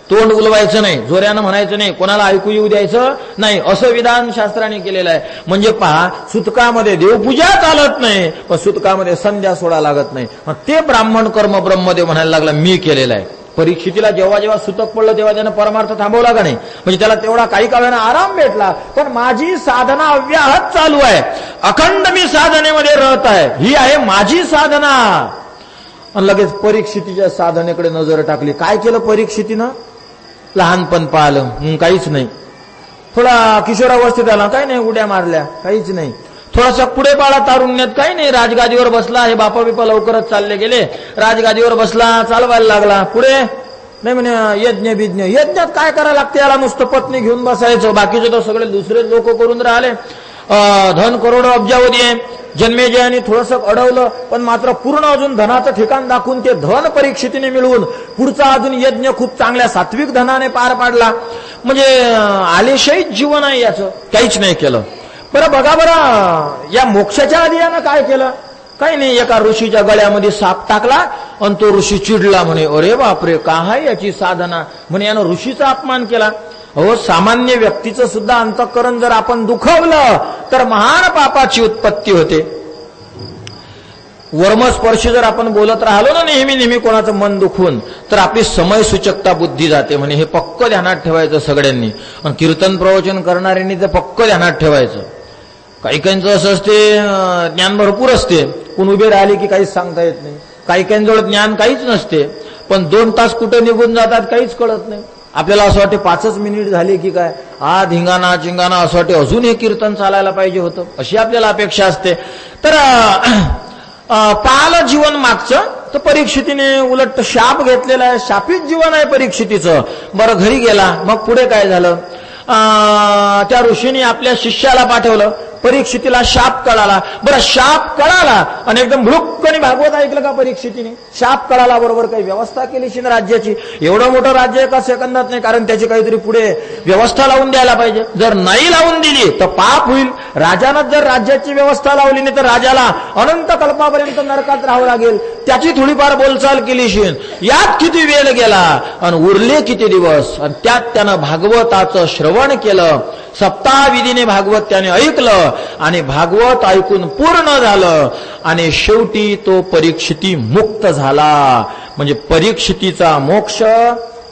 तोंड उलवायचं नाही, जोऱ्यानं म्हणायचं नाही, कोणाला ऐकू येऊ द्यायचं नाही, असं विधान शास्त्राने केलेलं आहे. म्हणजे पहा, सुतकामध्ये देवपूजा चालत नाही, पण सुतकामध्ये संध्या सोडा लागत नाही. ते ब्राह्मण कर्म ब्रह्मदेव म्हणायला लागला मी केलेलं आहे. परीक्षितीला जेव्हा जेव्हा सुतक पडलं तेव्हा त्यानं परमार्थ थांबवला का नाही? म्हणजे त्याला तेवढा काही काळानं आराम भेटला. पण माझी साधना अव्याहत चालू आहे, अखंड मी साधनेमध्ये रत आहे, ही आहे माझी साधना. आणि लगेच परीक्षितीच्या साधनेकडे नजर टाकली. काय केलं परीक्षितीनं? लहानपण पाहिलं, काहीच नाही. थोडा किशोरावस्थेत आला, काही नाही, उड्या मारल्या, काहीच नाही. थोडासा पुढे पाळा तारुण्यात, काही नाही, राजगादीवर बसला. हे बापा बिपा लवकरच चालले गेले. राजगादीवर बसला, चालवायला लागला. पुढे नाही म्हणे यज्ञ बिज्ञ. यज्ञात काय करायला लागते याला? नुसतं पत्नी घेऊन बसायचं, बाकीचे तर सगळे दुसरे लोक करून राहिले. धन करोड अब्जावधी आहे. जन्मेजयाने थोडंसं अडवलं, पण मात्र पूर्ण अजून धनाचं ठिकाण दाखवून ते धन परीक्षितीने मिळवून पुढचा अजून यज्ञ खूप चांगल्या सात्विक धनाने पार पाडला. म्हणजे आलेशाही जीवन आहे याचं, काहीच नाही केलं. बरं बघा बरं, या मोक्षाच्या आधी यानं काय केलं? काही नाही, एका ऋषीच्या गळ्यामध्ये साप टाकला आणि तो ऋषी चिडला. म्हणे अरे बापरे, काय याची साधना? म्हणे यानं ऋषीचा अपमान केला. हो, सामान्य व्यक्तीचं सुद्धा अंतःकरण जर आपण दुखवलं तर महान पापाची उत्पत्ती होते. वर्मस्पर्शी जर आपण बोलत राहिलो ना नेहमी नेहमी कोणाचं मन दुखवून, तर आपली समयसूचकता बुद्धी जाते. म्हणे हे पक्क ध्यानात ठेवायचं सगळ्यांनी. आणि कीर्तन प्रवचन करणाऱ्यांनी तर पक्क ध्यानात ठेवायचं. काही काहींचं असं असते, ज्ञान भरपूर असते, कोण उभे राहिले की काहीच सांगता येत नाही. काही काहींजवळ ज्ञान काहीच नसते, पण 2 तास कुठे निघून जातात काहीच कळत नाही. आपल्याला असं वाटते 5च मिनिट झाले की काय, धिंगाणा चिंगाणा, असं वाटते अजून हे कीर्तन चालायला पाहिजे होतं, अशी आपल्याला अपेक्षा असते. तर पाहिलं जीवन मागचं, तर परीक्षितीने उलट शाप घेतलेला आहे. शापित जीवन आहे परीक्षितीचं. बरं, घरी गेला. मग पुढे काय झालं? त्या ऋषीने आपल्या शिष्याला पाठवलं. परीक्षितीला शाप कळाला. बरं, शाप कळाला आणि एकदम भुडुक्कनी भागवत ऐकलं का परीक्षितीने? शाप कळाला बरोबर काही व्यवस्था केली शिन राज्याची. एवढं मोठं राज्य एका सेकंदात नाही, कारण त्याची काहीतरी पुढे व्यवस्था लावून द्यायला पाहिजे. जर नाही लावून दिली तर पाप होईल. राजानं जर राज्याची व्यवस्था लावली नाही तर राजाला अनंत कल्पापर्यंत नरकात राहावं लागेल. त्याची थोडीफार बोलचाल केली शिन. यात किती वेळ गेला आणि उरले किती दिवस, आणि त्यात त्यानं भागवताचं श्रवण केलं. सप्ताहविधीने भागवत त्याने ऐकलं आणि भागवत ऐकून पूर्ण झालं आणि शेवटी तो परीक्षिती मुक्त झाला. म्हणजे परीक्षितीचा मोक्ष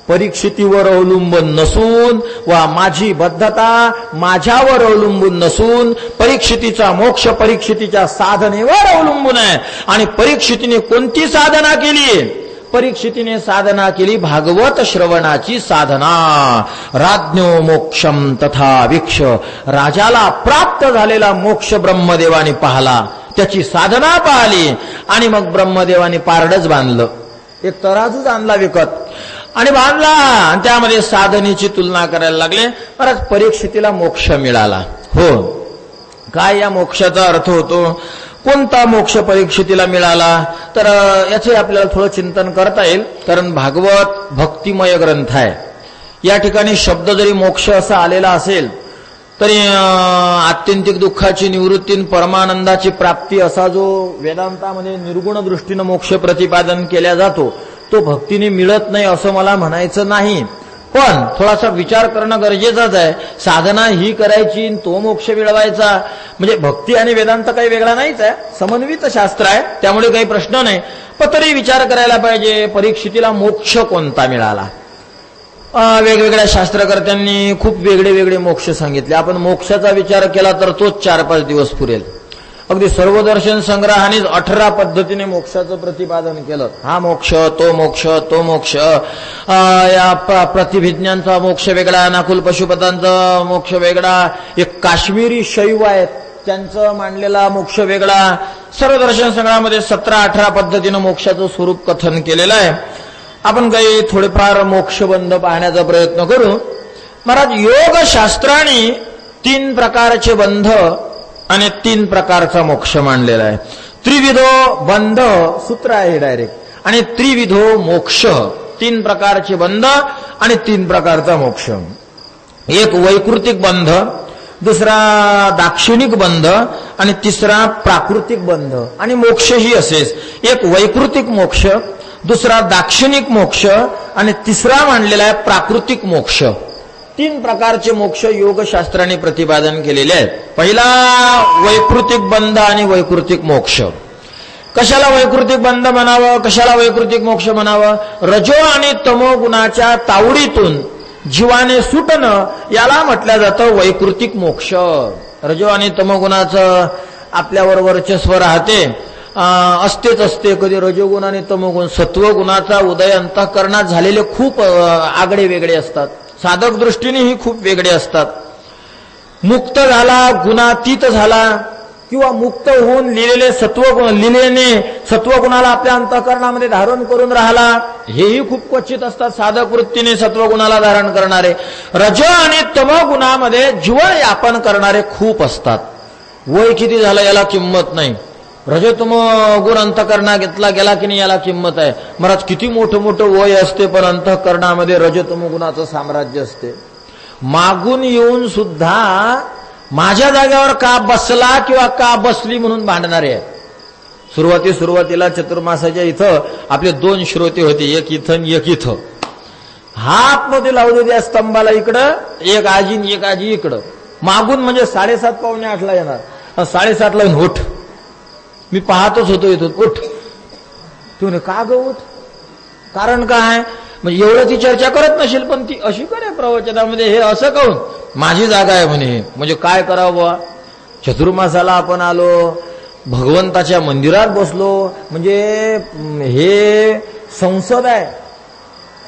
परीक्षितीवर अवलंबून नसून, वा माझी बद्धता माझ्यावर अवलंबून नसून, परीक्षितीचा मोक्ष परीक्षितीच्या साधनेवर अवलंबून आहे. आणि परीक्षितीने कोणती साधना केली? परीक्षितीने साधना केली भागवत श्रवणाची साधना. राज्ञो मोक्षम तथा वीक्ष. राजाला प्राप्त झालेला मोक्ष ब्रह्मदेवाने पाहला, त्याची साधना पाहिली आणि मग ब्रह्मदेवाने पारडच बांधलं. एक तराजूच आणला विकत आणि बांधला आणि त्यामध्ये साधनेची तुलना करायला लागले. परत परीक्षितीला मोक्ष मिळाला. हो, काय या मोक्षाचा अर्थ होतो? कोणता मोक्ष परीक्षितीला मिळाला? तर याचे आपल्याला थोडं चिंतन करता येईल, कारण भागवत भक्तिमय ग्रंथ आहे. या ठिकाणी शब्द जरी मोक्ष असा आलेला असेल तरी आत्यंतिक दुःखाची निवृत्ती, परमानंदाची प्राप्ती असा जो वेदांतामध्ये निर्गुण दृष्टीनं मोक्ष प्रतिपादन केला जातो, तो भक्तीने मिळत नाही असं मला म्हणायचं नाही. पण थोडासा विचार करणं गरजेचंच आहे. साधना ही करायची, तो मोक्ष मिळवायचा, म्हणजे भक्ती आणि वेदांत काही वेगळा नाहीच आहे, समन्वित शास्त्र आहे, त्यामुळे काही प्रश्न नाही. पण तरी विचार करायला पाहिजे परीक्षितीला मोक्ष कोणता मिळाला. वेगवेगळ्या शास्त्रकर्त्यांनी खूप वेगळे वेगळे मोक्ष सांगितले. आपण मोक्षाचा विचार केला तर तोच 4-5 दिवस पुरेल. अगदी सर्वदर्शन संग्रहानेच 18 पद्धतीने मोक्षाचं प्रतिपादन केलं. हा मोक्ष, तो मोक्ष, तो मोक्ष, या प्रतिभिज्ञांचा मोक्ष वेगळा, नाकुल पशुपतांचा मोक्ष वेगळा, एक काश्मीरी शैव आहेत त्यांचं मांडलेला मोक्ष वेगळा. सर्वदर्शन संग्रहामध्ये 17-18 पद्धतीनं मोक्षाचं स्वरूप कथन केलेलं आहे. आपण काही थोडेफार मोक्षबंध पाहण्याचा प्रयत्न करू. महाराज, योगशास्त्राने 3 प्रकारचे बंध आणि 3 प्रकारचा मोक्ष मांडलेला आहे. त्रिविधो बंध सूत्र आहे डायरेक्ट, आणि त्रिविधो मोक्ष, 3 प्रकारचे बंध आणि 3 प्रकारचा मोक्ष. एक वैकृतिक बंध, दुसरा दाक्षिणिक बंध आणि तिसरा प्राकृतिक बंध. आणि मोक्षही असेच, एक वैकृतिक मोक्ष, दुसरा दाक्षिणिक मोक्ष आणि तिसरा मांडलेला आहे प्राकृतिक मोक्ष. 3 प्रकारचे मोक्ष योगशास्त्राने प्रतिपादन केलेले आहेत. पहिला वैकृतिक बंध आणि वैकृतिक मोक्ष. कशाला वैकृतिक बंध म्हणावं, कशाला वैकृतिक मोक्ष म्हणावं? रजो आणि तमो गुणाच्या तावडीतून जीवाने सुटणं याला म्हटलं जातं वैकृतिक मोक्ष. रजो आणि तमो गुणाचं आपल्यावर वर्चस्व राहते, असतेच असते. कधी रजोगुण आणि तमोगुण, सत्वगुणाचा उदय अंतःकरणात झालेले खूप आगळे वेगळे असतात, साधक दृष्टीनेही खूप वेगळे असतात. मुक्त झाला, गुणातीत झाला, किंवा मुक्त होऊन लिहिलेले लिहिलेने सत्वगुणाला आपल्या अंतःकरणामध्ये धारण करून राहिला, हेही खूप क्वचित असतात साधक वृत्तीने सत्वगुणाला धारण करणारे. रज आणि तमोगुणामध्ये जीवन यापन करणारे खूप असतात. वय किती झालं याला किंमत नाही. रजतम गुण अंतःकरणा घेतला गेला की नाही याला किंमत आहे. महाराज, किती मोठं मोठं वय असते पण अंतःकरणामध्ये रजतम गुणाचं साम्राज्य असते. मागून येऊन सुद्धा माझ्या जागेवर का बसला किंवा का बसली म्हणून भांडणारे आहे. सुरुवातीला चतुर्मासाच्या इथं आपले 2 श्रोते होते, एक इथं एक इथं. हात मध्ये लावले त्या स्तंभाला इकडं, एक आजी एक आजी इकडं. मागून म्हणजे 7:30 पावणे 8ला येणार, 7:30ला येऊन उठ. मी पाहतच होतो इथून, उठ. तू का ग उठ? कारण काय? म्हणजे एवढं ती चर्चा करत नसेल पण ती अशी करे प्रवचनामध्ये, हे असं कहून माझी जागा आहे म्हणे. म्हणजे काय करावं बुवा? चतुर्मासाला आपण आलो, भगवंताच्या मंदिरात बसलो, म्हणजे हे संसद आहे.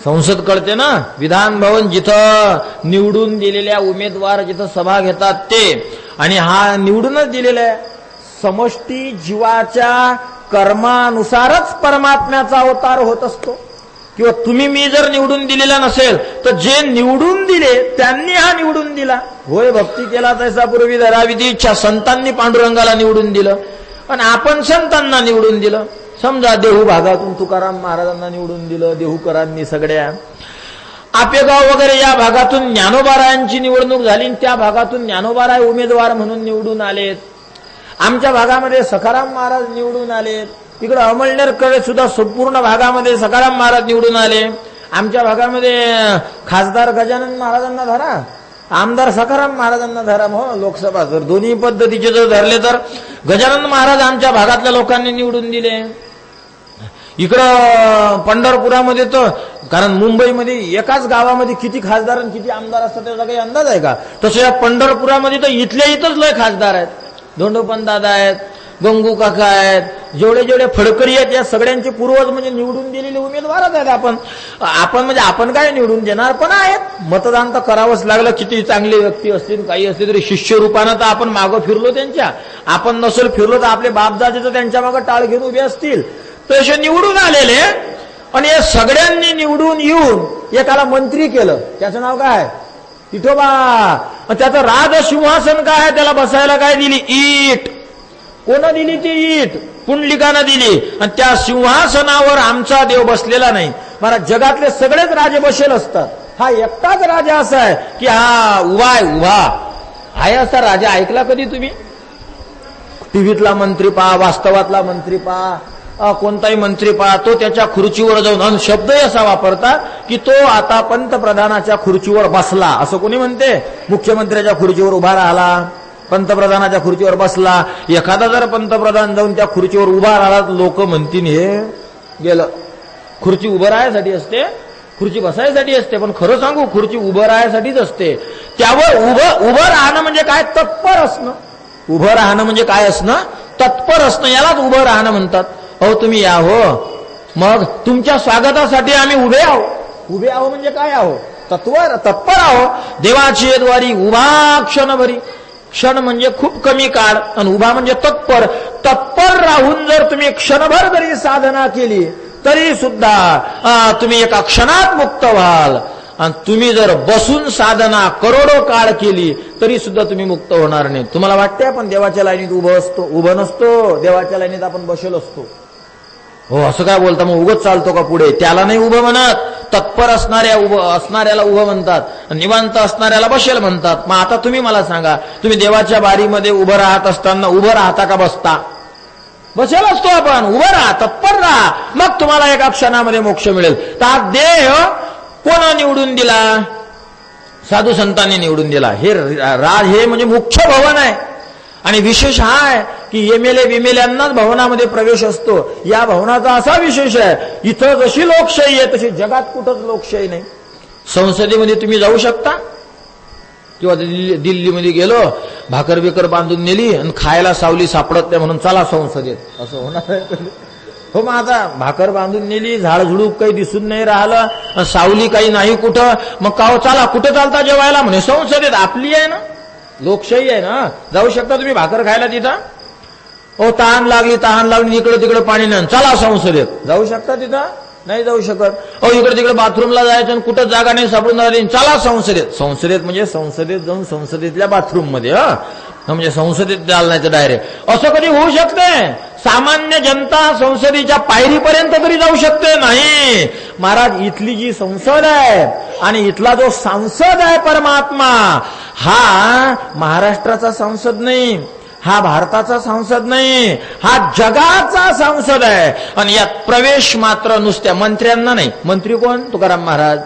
संसद कळते ना, विधान भवन, जिथं निवडून दिलेल्या उमेदवार जिथं सभा घेतात ते. आणि हा निवडूनच दिलेला आहे. समष्टी जीवाच्या कर्मानुसारच परमात्म्याचा अवतार होत असतो. किंवा तुम्ही मी जर निवडून दिलेला नसेल तर जे निवडून दिले त्यांनी हा निवडून दिला. होय, भक्ती केला तैसा पूर्वी धराविधी इच्छा. संतांनी पांडुरंगाला निवडून दिलं आणि आपण संतांना निवडून दिलं. समजा देहू भागातून तुकाराम महाराजांना निवडून दिलं, देहूकरांनी सगळ्या. आपेगाव वगैरे या भागातून ज्ञानोबारायांची निवडणूक झाली, त्या भागातून ज्ञानोबाराय उमेदवार म्हणून निवडून आलेत. आमच्या भागामध्ये सखाराम महाराज निवडून आले. तिकडे अमळनेरकडे सुद्धा संपूर्ण भागामध्ये सखाराम महाराज निवडून आले. आमच्या भागामध्ये खासदार गजानन महाराजांना धरा, आमदार सखाराम महाराजांना धरा. हो, लोकसभा जर दोन्ही पद्धतीचे जर धरले तर गजानन महाराज आमच्या भागातल्या लोकांनी निवडून दिले. इकडं पंढरपुरामध्ये तर, कारण मुंबईमध्ये एकाच गावामध्ये किती खासदार आणि किती आमदार असतात त्याचा काही अंदाज आहे का? तसं या पंढरपुरामध्ये तर इथल्या इथंच लय खासदार आहेत. धोंडोपंत दादा आहेत, गंगू काका आहेत, जेवढे फडकरी आहेत, या सगळ्यांचे पूर्वज म्हणजे निवडून दिलेले उमेदवारच आहेत. आपण म्हणजे आपण काय निवडून देणार पण आहेत. मतदान तर करावंच लागलं. किती चांगले व्यक्ती असतील, काही असतील तरी शिष्य रूपानं तर आपण मागं फिरलो त्यांच्या. आपण नसेल फिरलो तर आपले बापदादे तर त्यांच्या मागं टाळ घेऊन उभे असतील. तर असे निवडून आलेले, आणि या सगळ्यांनी निवडून येऊन एकाला मंत्री केलं. त्याचं नाव काय? विठोबा. त्याचं राजसिंहासन काय आहे? त्याला बसायला काय दिली? ईट. कोण दिली ती ईट? पुंडलिकानं दिली. आणि त्या सिंहासनावर आमचा देव बसलेला नाही. महाराज, जगातले सगळेच राजे बसेल असतात, हा एकटाच राजा असा आहे की हा उभा आहे. उभा आहे असा राजा ऐकला कधी तुम्ही? टीव्हीतला मंत्री पहा, वास्तवातला मंत्री पहा. कोणताही मंत्री पाहतो त्याच्या खुर्चीवर जाऊन आणि शब्दही असा वापरतात की तो आता पंतप्रधानाच्या खुर्चीवर बसला. असं कोणी म्हणते? मुख्यमंत्र्याच्या खुर्चीवर उभा राहिला, पंतप्रधानाच्या खुर्चीवर बसला. एखादा जर पंतप्रधान जाऊन त्या खुर्चीवर उभा राहिला तर लोक म्हणतील हे गेलं. खुर्ची उभं राहायसाठी असते, खुर्ची बसायसाठी असते, पण खरं सांगू खुर्ची उभं राहायसाठीच असते. त्यावर उभं राहणं म्हणजे काय? तत्पर असणं. उभं राहणं म्हणजे काय असणं? तत्पर असणं. यालाच उभं राहणं म्हणतात. अहो तुम्ही या हो, मग तुमच्या स्वागतासाठी आम्ही उभे आहो. उभे आहो म्हणजे काय आहो? तत्पर आहो. देवाची द्वारी उभा क्षणभरी. क्षण म्हणजे खूप कमी काळ आणि उभा म्हणजे तत्पर. तत्पर राहून जर तुम्ही क्षणभर जरी साधना केली तरी सुद्धा तुम्ही एका क्षणात मुक्त व्हाल. आणि तुम्ही जर बसून साधना करोडो काळ केली तरी सुद्धा तुम्ही मुक्त होणार नाही. तुम्हाला वाटते आपण देवाच्या लाईनीत उभं नसतो, देवाच्या लाईनीत आपण बसेल असतो. हो असं काय बोलता? मग उगत चालतो का पुढे? त्याला नाही उभं म्हणत. तत्पर असणाऱ्याला उभं म्हणतात, निवांत असणाऱ्याला बसेल म्हणतात. मग आता तुम्ही मला सांगा, तुम्ही देवाच्या बारीमध्ये उभं राहत असताना उभं राहता का बसता? बसेल असतो आपण. उभं राहा, तत्पर राहा, मग तुम्हाला एका क्षणामध्ये मोक्ष मिळेल. तर हा देह कोण निवडून दिला? साधू संतांनी निवडून दिला. हे म्हणजे मुख्य भवन आहे. आणि विशेष हा आहे की एमएलए बिमेल्यांनाच भवनामध्ये प्रवेश असतो. या भवनाचा असा विशेष आहे, इथं जशी लोकशाही आहे तशी जगात कुठंच लोकशाही नाही. संसदेमध्ये तुम्ही जाऊ शकता, किंवा दिल्लीमध्ये गेलो, भाकर बिकर बांधून नेली आणि खायला सावली सापडत नाही म्हणून चला संसदेत, असं होणार आहे? हो मग आता भाकर बांधून नेली, झाडझुडूप काही दिसून नाही राहिलं, सावली काही नाही कुठं, मग का चला कुठं चालता जेवायला? म्हणे संसदेत. आपली आहे ना, लोकशाही आहे ना, जाऊ शकता तुम्ही भाकर खायला तिथं. हो तहान लागली इकडे तिकडे पाणी नाही, चला संसदेत. जाऊ शकता तिथं? नाही जाऊ शकत. अहो इकडे तिकडे बाथरूमला जायचं आणि कुठं जागा नाही सापडून राहिली, चला संसदेत. संसदेत म्हणजे संसदेत जाऊन संसदेतल्या बाथरूम मध्ये, म्हणजे संसदेत चालण्याचं डायरेक्ट. असं कधी होऊ शकते? सामान्य जनता संसदेच्या पायरीपर्यंत तरी जाऊ शकते? नाही महाराज. इथली जी संसद आहे आणि इथला जो सांसद आहे परमात्मा, हा महाराष्ट्राचा सांसद नाही, हा भारताचा सांसद नाही, हा जगाचा सांसद आहे. आणि यात प्रवेश मात्र नुसत्या मंत्र्यांना नाही. मंत्री कोण? तुकाराम महाराज,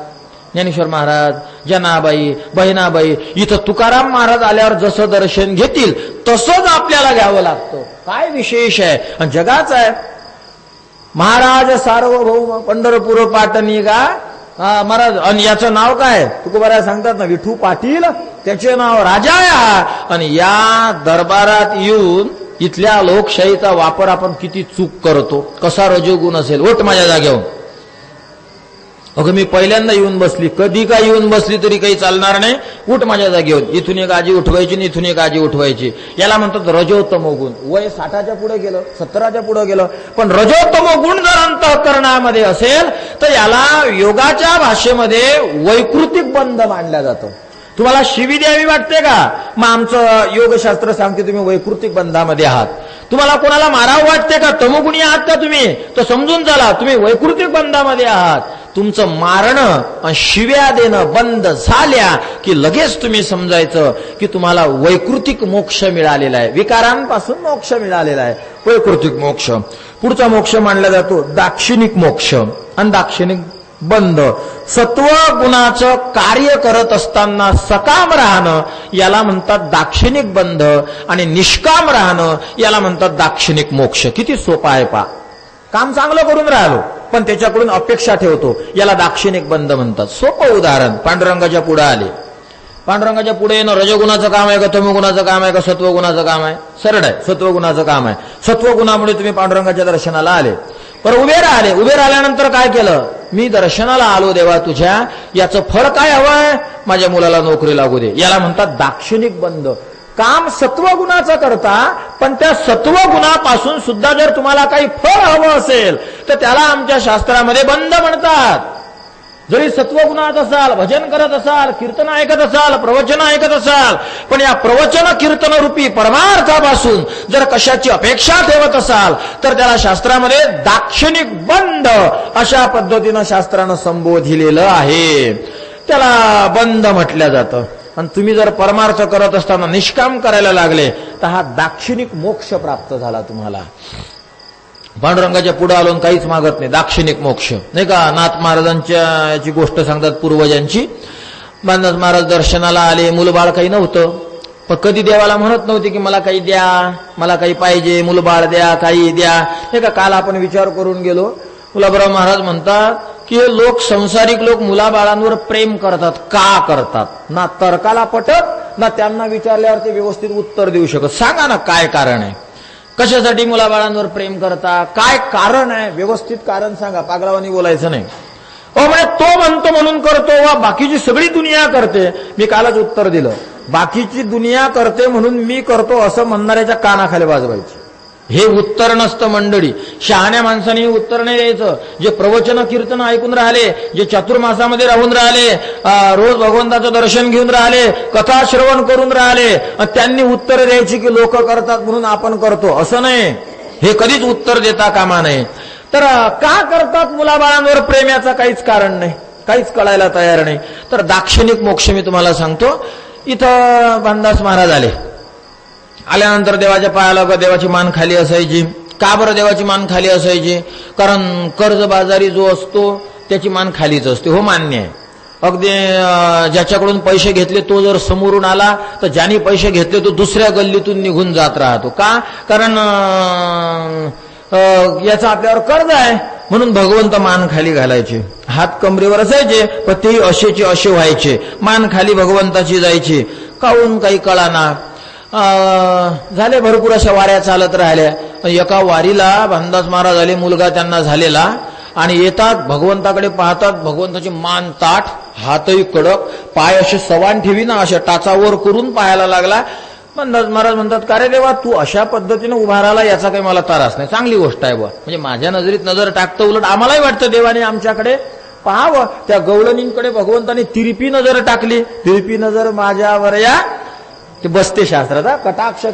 ज्ञानेश्वर महाराज, जनाबाई, बहिणाबाई. इथं तुकाराम महाराज आल्यावर जसं दर्शन घेतील तसंच आपल्याला घ्यावं लागतं. काय विशेष आहे? आणि जगाच आहे. महाराज सार्वभौम पंढरपूर पाटणी का महाराज. आणि याचं नाव काय? तुकोबाराय सांगतात ना, विठू पाटील, त्याचे नाव राजा आहे. आणि या दरबारात येऊन इथल्या लोकशाहीचा वापर आपण किती चूक करतो. कसा रजोगुण असेल. ओट माझ्या जागेवर. अगं मी पहिल्यांदा येऊन बसली, कधी काय येऊन बसली तरी काही चालणार नाही. उठ माझ्या जागेवर. इथून एक आजी उठवायची आणि इथून एक आजी उठवायची. याला म्हणतात रजोत्तम गुण. वय 60च्या पुढे गेलं, 70च्या पुढे गेलं, पण रजोत्तम गुण जर अंतःकरणामध्ये असेल तर याला योगाच्या भाषेमध्ये वैकृतिक बंध मानला जातो. तुम्हाला शिवी द्यावी वाटते का? मग आमचं योगशास्त्र सांगते तुम्ही वैकृतिक बंधामध्ये आहात. तुम्हाला कोणाला मारावं वाटते का? तमोगुणी आहात का तुम्ही? तर समजून चला तुम्ही वैकृतिक बंधामध्ये आहात. तुमचं मारणं आणि शिव्या देणं बंद झाल्या की लगेच तुम्ही समजायचं की तुम्हाला वैकृतिक मोक्ष मिळालेला आहे. विकारांपासून मोक्ष मिळालेला आहे, वैकृतिक मोक्ष. पुढचा मोक्ष मानला जातो दाक्षिणिक मोक्ष. आणि दाक्षिणिक बंध, सत्व गुणाचं कार्य करत असताना सकाम राहणं याला म्हणतात दाक्षिणिक बंध. आणि निष्काम राहणं याला म्हणतात दाक्षिणिक मोक्ष. किती सोपा आहे पा. काम चांगलं करून राहिलो पण त्याच्याकडून अपेक्षा ठेवतो, याला दाक्षिणिक बंध म्हणतात. सोपं उदाहरण, पांडुरंगाच्या पुढे आले. पांडुरंगाच्या पुढे येणं रजोगुणाचं काम आहे का तमोगुणाचं काम आहे का सत्वगुणाचं काम आहे? सरळ आहे, सत्वगुणाचं काम आहे. सत्वगुणामुळे तुम्ही पांडुरंगाच्या दर्शनाला आले, पण उभे राहिले. उभे राहिल्यानंतर काय केलं? मी दर्शनाला आलो देवा तुझ्या, याचं फळ काय हवंय? माझ्या मुलाला नोकरी लागू दे. याला म्हणतात दाक्षिणिक बंध. काम सत्वगुणाचं करता, पण त्या सत्वगुणापासून सुद्धा जर तुम्हाला काही फळ हवं असेल तर त्याला आमच्या शास्त्रामध्ये बंध म्हणतात. जरी सत्वगुणात असाल, भजन करत असाल, कीर्तन ऐकत असाल, प्रवचन ऐकत असाल, पण या प्रवचन कीर्तन रूपी परमार्थापासून जर कशाची अपेक्षा ठेवत असाल तर त्याला शास्त्रामध्ये दाक्षिणिक बंध अशा पद्धतीनं शास्त्रानं संबोधिलेलं आहे. त्याला बंध म्हटलं जातं. आणि तुम्ही जर परमार्थ करत असताना निष्काम करायला लागले तर हा दाक्षिणिक मोक्ष प्राप्त झाला तुम्हाला. पांडुरंगाच्या पुढे आलो काहीच मागत नाही, दाक्षिणिक मोक्ष नाही का. नाथ महाराजांच्या याची गोष्ट सांगतात पूर्वजांची. नाथ महाराज दर्शनाला आले, मुलबाळ काही नव्हतं, पण कधी देवाला म्हणत नव्हते की मला काही द्या, मला काही पाहिजे, मुलबाळ द्या, काही द्या नाही का. काल आपण विचार करून गेलो, गुलाबराव महाराज म्हणतात की लोक, संसारिक लोक मुलाबाळांवर प्रेम करतात. का करतात? ना तर्काला पटत, ना त्यांना विचारल्यावर ते व्यवस्थित उत्तर देऊ शकत. सांगा ना काय कारण आहे, कशासाठी मुलाबाळांवर प्रेम करता, काय कारण आहे, व्यवस्थित कारण सांगा. पागलावानी बोलायचं नाही. म्हणजे तो म्हणतो म्हणून करतो वा बाकीची सगळी दुनिया करते. मी कालच उत्तर दिलं, बाकीची दुनिया करते म्हणून मी करतो असं म्हणणाऱ्याच्या कानाखाली वाजवायची. हे उत्तर नसतं मंडळी. शहाण्या माणसाने हे उत्तर नाही द्यायचं. जे प्रवचन कीर्तन ऐकून राहिले, जे चातुर्मासामध्ये राहून राहिले, रोज भगवंताचं दर्शन घेऊन राहिले, कथा श्रवण करून राहिले, त्यांनी उत्तर द्यायची की लोक करतात म्हणून आपण करतो असं नाही. हे कधीच उत्तर देता कामा नये. तर का करतात मुलाबाळांवर प्रेम, याचं काहीच कारण नाही, काहीच कळायला तयार नाही. तर दाक्षिणिक मोक्ष मी तुम्हाला सांगतो. इथं भानदास महाराज आल्यानंतर देवाच्या पायाला देवाची मान खाली असायची. का बरं देवाची मान खाली असायची? कारण कर्जबाजारी जो असतो त्याची मान खालीच असते. हो, मान्य आहे. अगदी ज्याच्याकडून पैसे घेतले तो जर समोरून आला तर ज्याने पैसे घेतले तो दुसऱ्या गल्लीतून निघून जात राहतो. का? कारण याचा आपल्यावर कर्ज आहे म्हणून भगवंत मान खाली घालायचे, हात कमरेवर असायचे, पण तेही असेचे असे व्हायचे, मान खाली भगवंताची जायची. काहून काही कळाना. झाले भरपूर अशा वाऱ्या चालत राहिल्या. एका वारीला भानदास महाराज आले, मुलगा त्यांना झालेला, आणि येतात भगवंताकडे पाहतात, भगवंताची मान ताठ, हातही कडक, पाय असे सवान ठेवी ना अशा टाचावर करून पाहायला लागला. भानदास महाराज म्हणतात, का रे देवा तू अशा पद्धतीने उभा राहिला याचा काही मला त्रास नाही, चांगली गोष्ट आहे बुवा. म्हणजे माझ्या नजरेत नजर टाकतं, उलट आम्हालाही वाटतं देवाने आमच्याकडे पाहावं. त्या गवळणींकडे भगवंताने तिरपी नजर टाकली. तिरपी नजर माझ्यावर या, ते बसते शास्त्रात. कटाक्ष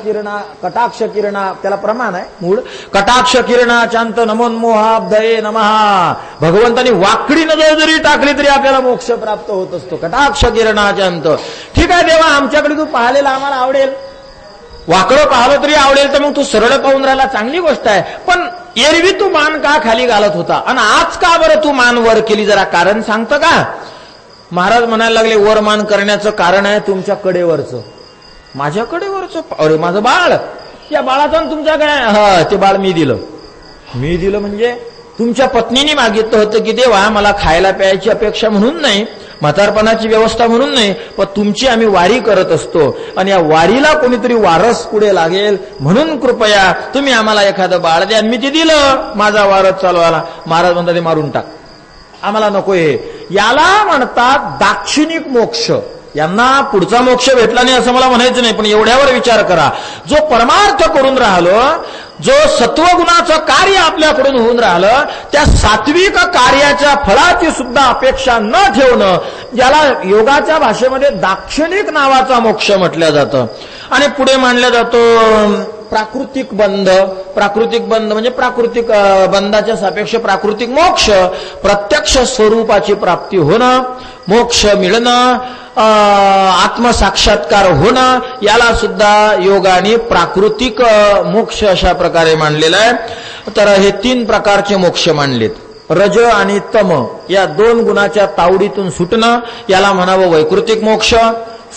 किरणा त्याला प्रमाण आहे मूळ. कटाक्ष किरणा चांत नमोन्मोहाब्धये नमहा. भगवंतानी वाकडी नजर जरी टाकली तरी आपल्याला मोक्ष प्राप्त होत असतो. कटाक्ष किरणा चांत. ठीक आहे देवा, आमच्याकडे तू पाहिलेला आम्हाला आवडेल, वाकडं पाहिलं तरी आवडेल, तर मग तू सरळ पाहून राहिला, चांगली गोष्ट आहे. पण एरवी तू मान का खाली घालत होता आणि आज का बरं तू मान वर केली, जरा कारण सांगतं का? महाराज म्हणायला लागले, वर मान करण्याचं कारण आहे तुमच्या कडेवरचं. माझ्याकडे वरचं? अरे माझं बाळ, या बाळाचं तुमच्याकडे? हा, ते बाळ मी दिलं. मी दिलं म्हणजे तुमच्या पत्नीने मागितलं होतं की देवा मला खायला प्यायची अपेक्षा म्हणून नाही, म्हातारपणाची व्यवस्था म्हणून नाही, पण तुमची आम्ही वारी करत असतो आणि या वारीला कोणीतरी वारस पुढे लागेल म्हणून कृपया तुम्ही आम्हाला एखादं बाळ द्या. मी ते दिलं, माझा वारस चालवायला. महाराज म्हणतात ते मारून टाक, आम्हाला नको. हे याला म्हणतात दाक्षिणिक मोक्ष. यांना पुढचा मोक्ष भेटला नाही असं मला म्हणायचं नाही, पण एवढ्यावर विचार करा, जो परमार्थ करून राहिलो, जो सत्वगुणाचं कार्य आपल्याकडून होऊन राहिलं, त्या सात्विक कार्याच्या फळाची सुद्धा अपेक्षा न ठेवणं, ज्याला योगाच्या भाषेमध्ये दाक्षिणिक नावाचा मोक्ष म्हटलं जातं. आणि पुढे मानलं जातो प्राकृतिक बंध. प्राकृतिक बंध म्हणजे प्राकृतिक बंधाच्या सापेक्ष प्राकृतिक मोक्ष, प्रत्यक्ष स्वरूपाची प्राप्ती होणं, मोक्ष मिळणं, आत्मसाक्षात्कार होणं, याला सुद्धा योगाने प्राकृतिक मोक्ष अशा प्रकारे मानलेला आहे. तर हे 3 प्रकारचे मोक्ष मानलेत. रज आणि तम या 2 गुणाच्या तावडीतून सुटणं याला म्हणावं वैकृतिक मोक्ष.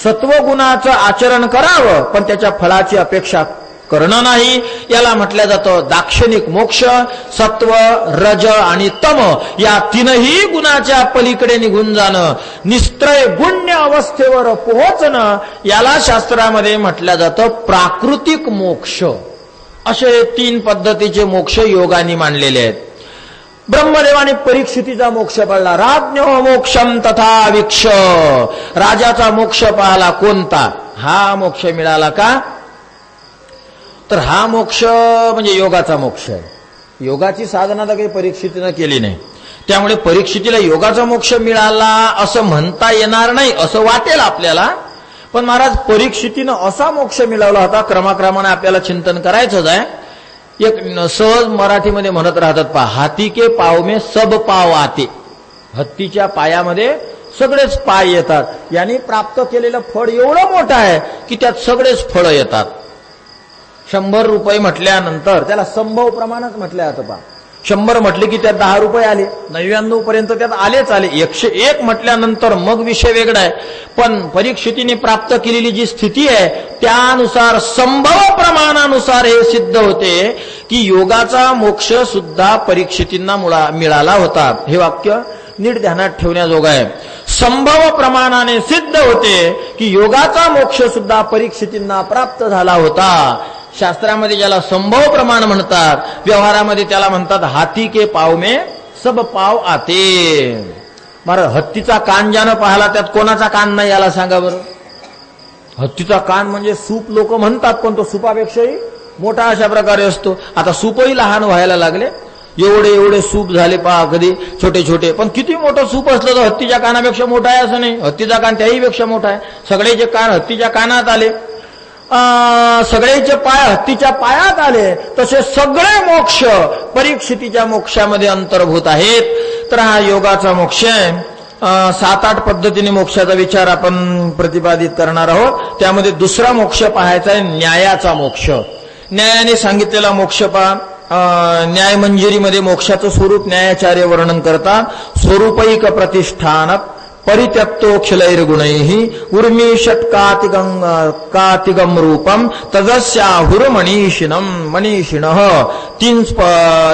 सत्वगुणाचं आचरण करावं पण त्याच्या फळाची अपेक्षा करणं नाही, याला म्हटलं जातं दाक्षिणिक मोक्ष. सत्व, रज आणि तम या 3ही गुणाच्या पलीकडे निघून जाणं, निस्त्रय गुण्य अवस्थेवर पोहोचणं, याला शास्त्रामध्ये म्हटलं जातं प्राकृतिक मोक्ष. असे 3 पद्धतीचे मोक्ष योगाने मानलेले आहेत. ब्रह्मदेवाने परीक्षितीचा मोक्ष पाळला. राज्ञो मोक्षम तथा वीक्ष. राजाचा मोक्ष पाहला कोणता? हा मोक्ष मिळाला का? तर हा मोक्ष म्हणजे योगाचा मोक्ष आहे. योगाची साधना तर काही परीक्षितीनं केली नाही, त्यामुळे परीक्षितीला योगाचा मोक्ष मिळाला असं म्हणता येणार नाही, असं वाटेल आपल्याला. पण महाराज परीक्षितीनं असा मोक्ष मिळवला होता, क्रमाक्रमाने आपल्याला चिंतन करायचंच आहे. एक सहज मराठीमध्ये म्हणत राहतात पहा, हाती के पाव में सब पाव आते. हत्तीच्या पायामध्ये सगळेच पाय येतात. यांनी प्राप्त केलेलं फळ एवढं मोठं आहे की त्यात सगळेच फळं येतात. 100 रुपये म्हटल्यानंतर त्याला संभव प्रमाणच म्हटलं जातं पहा. 100 म्हटले की त्यात 10 रुपये आले, 99 पर्यंत त्यात आलेच आले. 101 म्हटल्यानंतर मग विषय वेगळा आहे. पण परीक्षितीने प्राप्त केलेली जी स्थिती आहे त्यानुसार संभव प्रमाणानुसार हे सिद्ध होते की योगाचा मोक्ष सुद्धा परीक्षितींना मिळाला होता. हे वाक्य नीट ध्यानात ठेवण्याजोगं आहे. संभव प्रमाणाने सिद्ध होते की योगाचा मोक्ष सुद्धा परीक्षितींना प्राप्त झाला होता. शास्त्रामध्ये ज्याला संभव प्रमाण म्हणतात, व्यवहारामध्ये त्याला म्हणतात हाथी के पाव में सब पाव आते. बरं, हत्तीचा कान ज्यानं पाहिला त्यात कोणाचा कान नाही याला सांगा बरं. हत्तीचा कान म्हणजे सूप लोक म्हणतात, पण तो सुपापेक्षाही मोठा अशा प्रकारे असतो. आता सूपही लहान व्हायला लागले, एवढे एवढे सूप झाले पहा, कधी छोटे छोटे. पण किती मोठं सूप असलं तर हत्तीच्या कानापेक्षा मोठा आहे असं नाही. हत्तीचा कान त्याही पेक्षा मोठा आहे. सगळेचे कान हत्तीच्या कानात आले, सगळेचे पाय हत्तीच्या पायात आले, तसे सगळे मोक्ष परीक्षितीच्या मोक्षामध्ये अंतर्भूत आहेत. तर हा योगाचा मोक्ष आहे. 7-8 पद्धतीने मोक्षाचा विचार आपण प्रतिपादित करणार आहोत. त्यामध्ये दुसरा मोक्ष पाहायचा आहे न्यायाचा मोक्ष. न्यायाने सांगितलेला मोक्ष पहा. न्यायमंजिरीमध्ये मोक्षाचं स्वरूप न्यायाचार्य वर्णन करतात. स्वरूपैक प्रतिष्ठान परित्यक्तोऽखिलैर्गुणैः उर्मी षट्कातिगम रूपम तदस्याहुर मनीषिणः. 3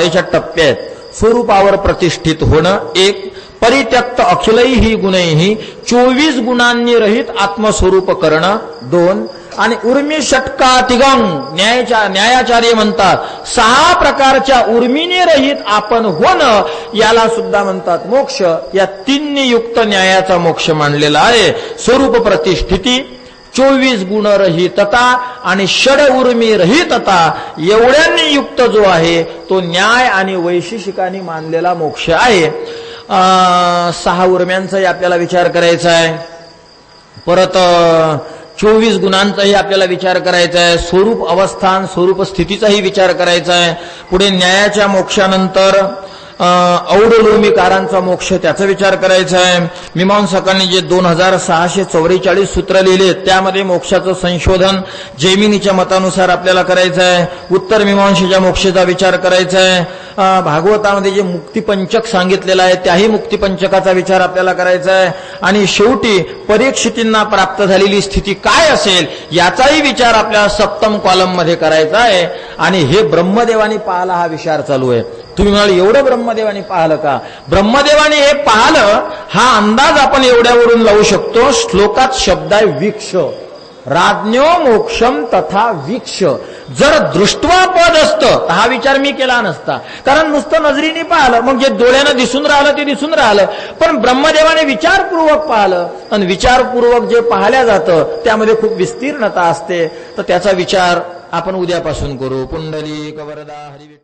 याच्या टप्प्यात स्वरूपावर प्रतिष्ठित होणं 1, परित्यक्त अखिलैहि गुणैहि 24 गुणांनी रहित आत्मस्वरूप करणं 2, आणि उर्मी षट्कातिगम न्यायाचार्य म्हणतात 6 प्रकारच्या उर्मीने रहित आपण होणं याला सुद्धा म्हणतात मोक्ष. या 3 युक्त न्यायाचा मोक्ष मानलेला आहे. स्वरूप प्रतिष्ठिती, 24 गुणरहितता आणि षड उर्मी रहितता एवढ्यांनी युक्त जो आहे तो न्याय आणि वैशिशिकांनी मानलेला मोक्ष आहे. 6 उर्म्यांचाही आपल्याला विचार करायचा आहे. परत 24 गुणांचाही आपल्याला विचार करायचा आहे. स्वरूप अवस्थान, स्वरूप स्थितीचाही विचार करायचा आहे. पुढे न्यायाच्या मोक्षानंतर औडलोमीकारांचा मोक्ष, त्याचा विचार करायचा आहे. मीमांसकांनी जे 2644 सूत्र लिहिले त्यामध्ये मोक्षाचं संशोधन जैमिनीच्या मतानुसार आपल्याला करायचं आहे. उत्तर मीमांसेच्या मोक्षाचा विचार करायचा आहे. भागवतामध्ये जे मुक्तिपंचक सांगितलेलं आहे त्याही मुक्तिपंचकाचा विचार आपल्याला करायचा आहे. आणि शेवटी परीक्षितींना प्राप्त झालेली स्थिती काय असेल याचाही विचार आपल्या सप्तम कॉलम मध्ये करायचा आहे. आणि हे ब्रह्मदेवानी पाहला हा विचार चालू आहे. तुम्ही म्हणाल एवढं ब्रह्मदेवानी पाहिलं का? ब्रह्मदेवानी हे पाहिलं हा अंदाज आपण एवढ्यावरून लावू शकतो. श्लोकात शब्द आहे वीक्ष, राज्ञो मोक्षम तथा वीक्ष. जर दृष्टवा पद असतं तर हा विचार मी केला नसता, कारण नुसतं नजरीने पाहिलं, मग जे डोळ्यानं दिसून राहिलं ते दिसून राहिलं. पण ब्रह्मदेवाने विचारपूर्वक पाहिलं, आणि विचारपूर्वक जे पाहिल्या जातं त्यामध्ये खूप विस्तीर्णता असते. तर त्याचा विचार आपण उद्यापासून करू. पुंडलिक वरदा हरी.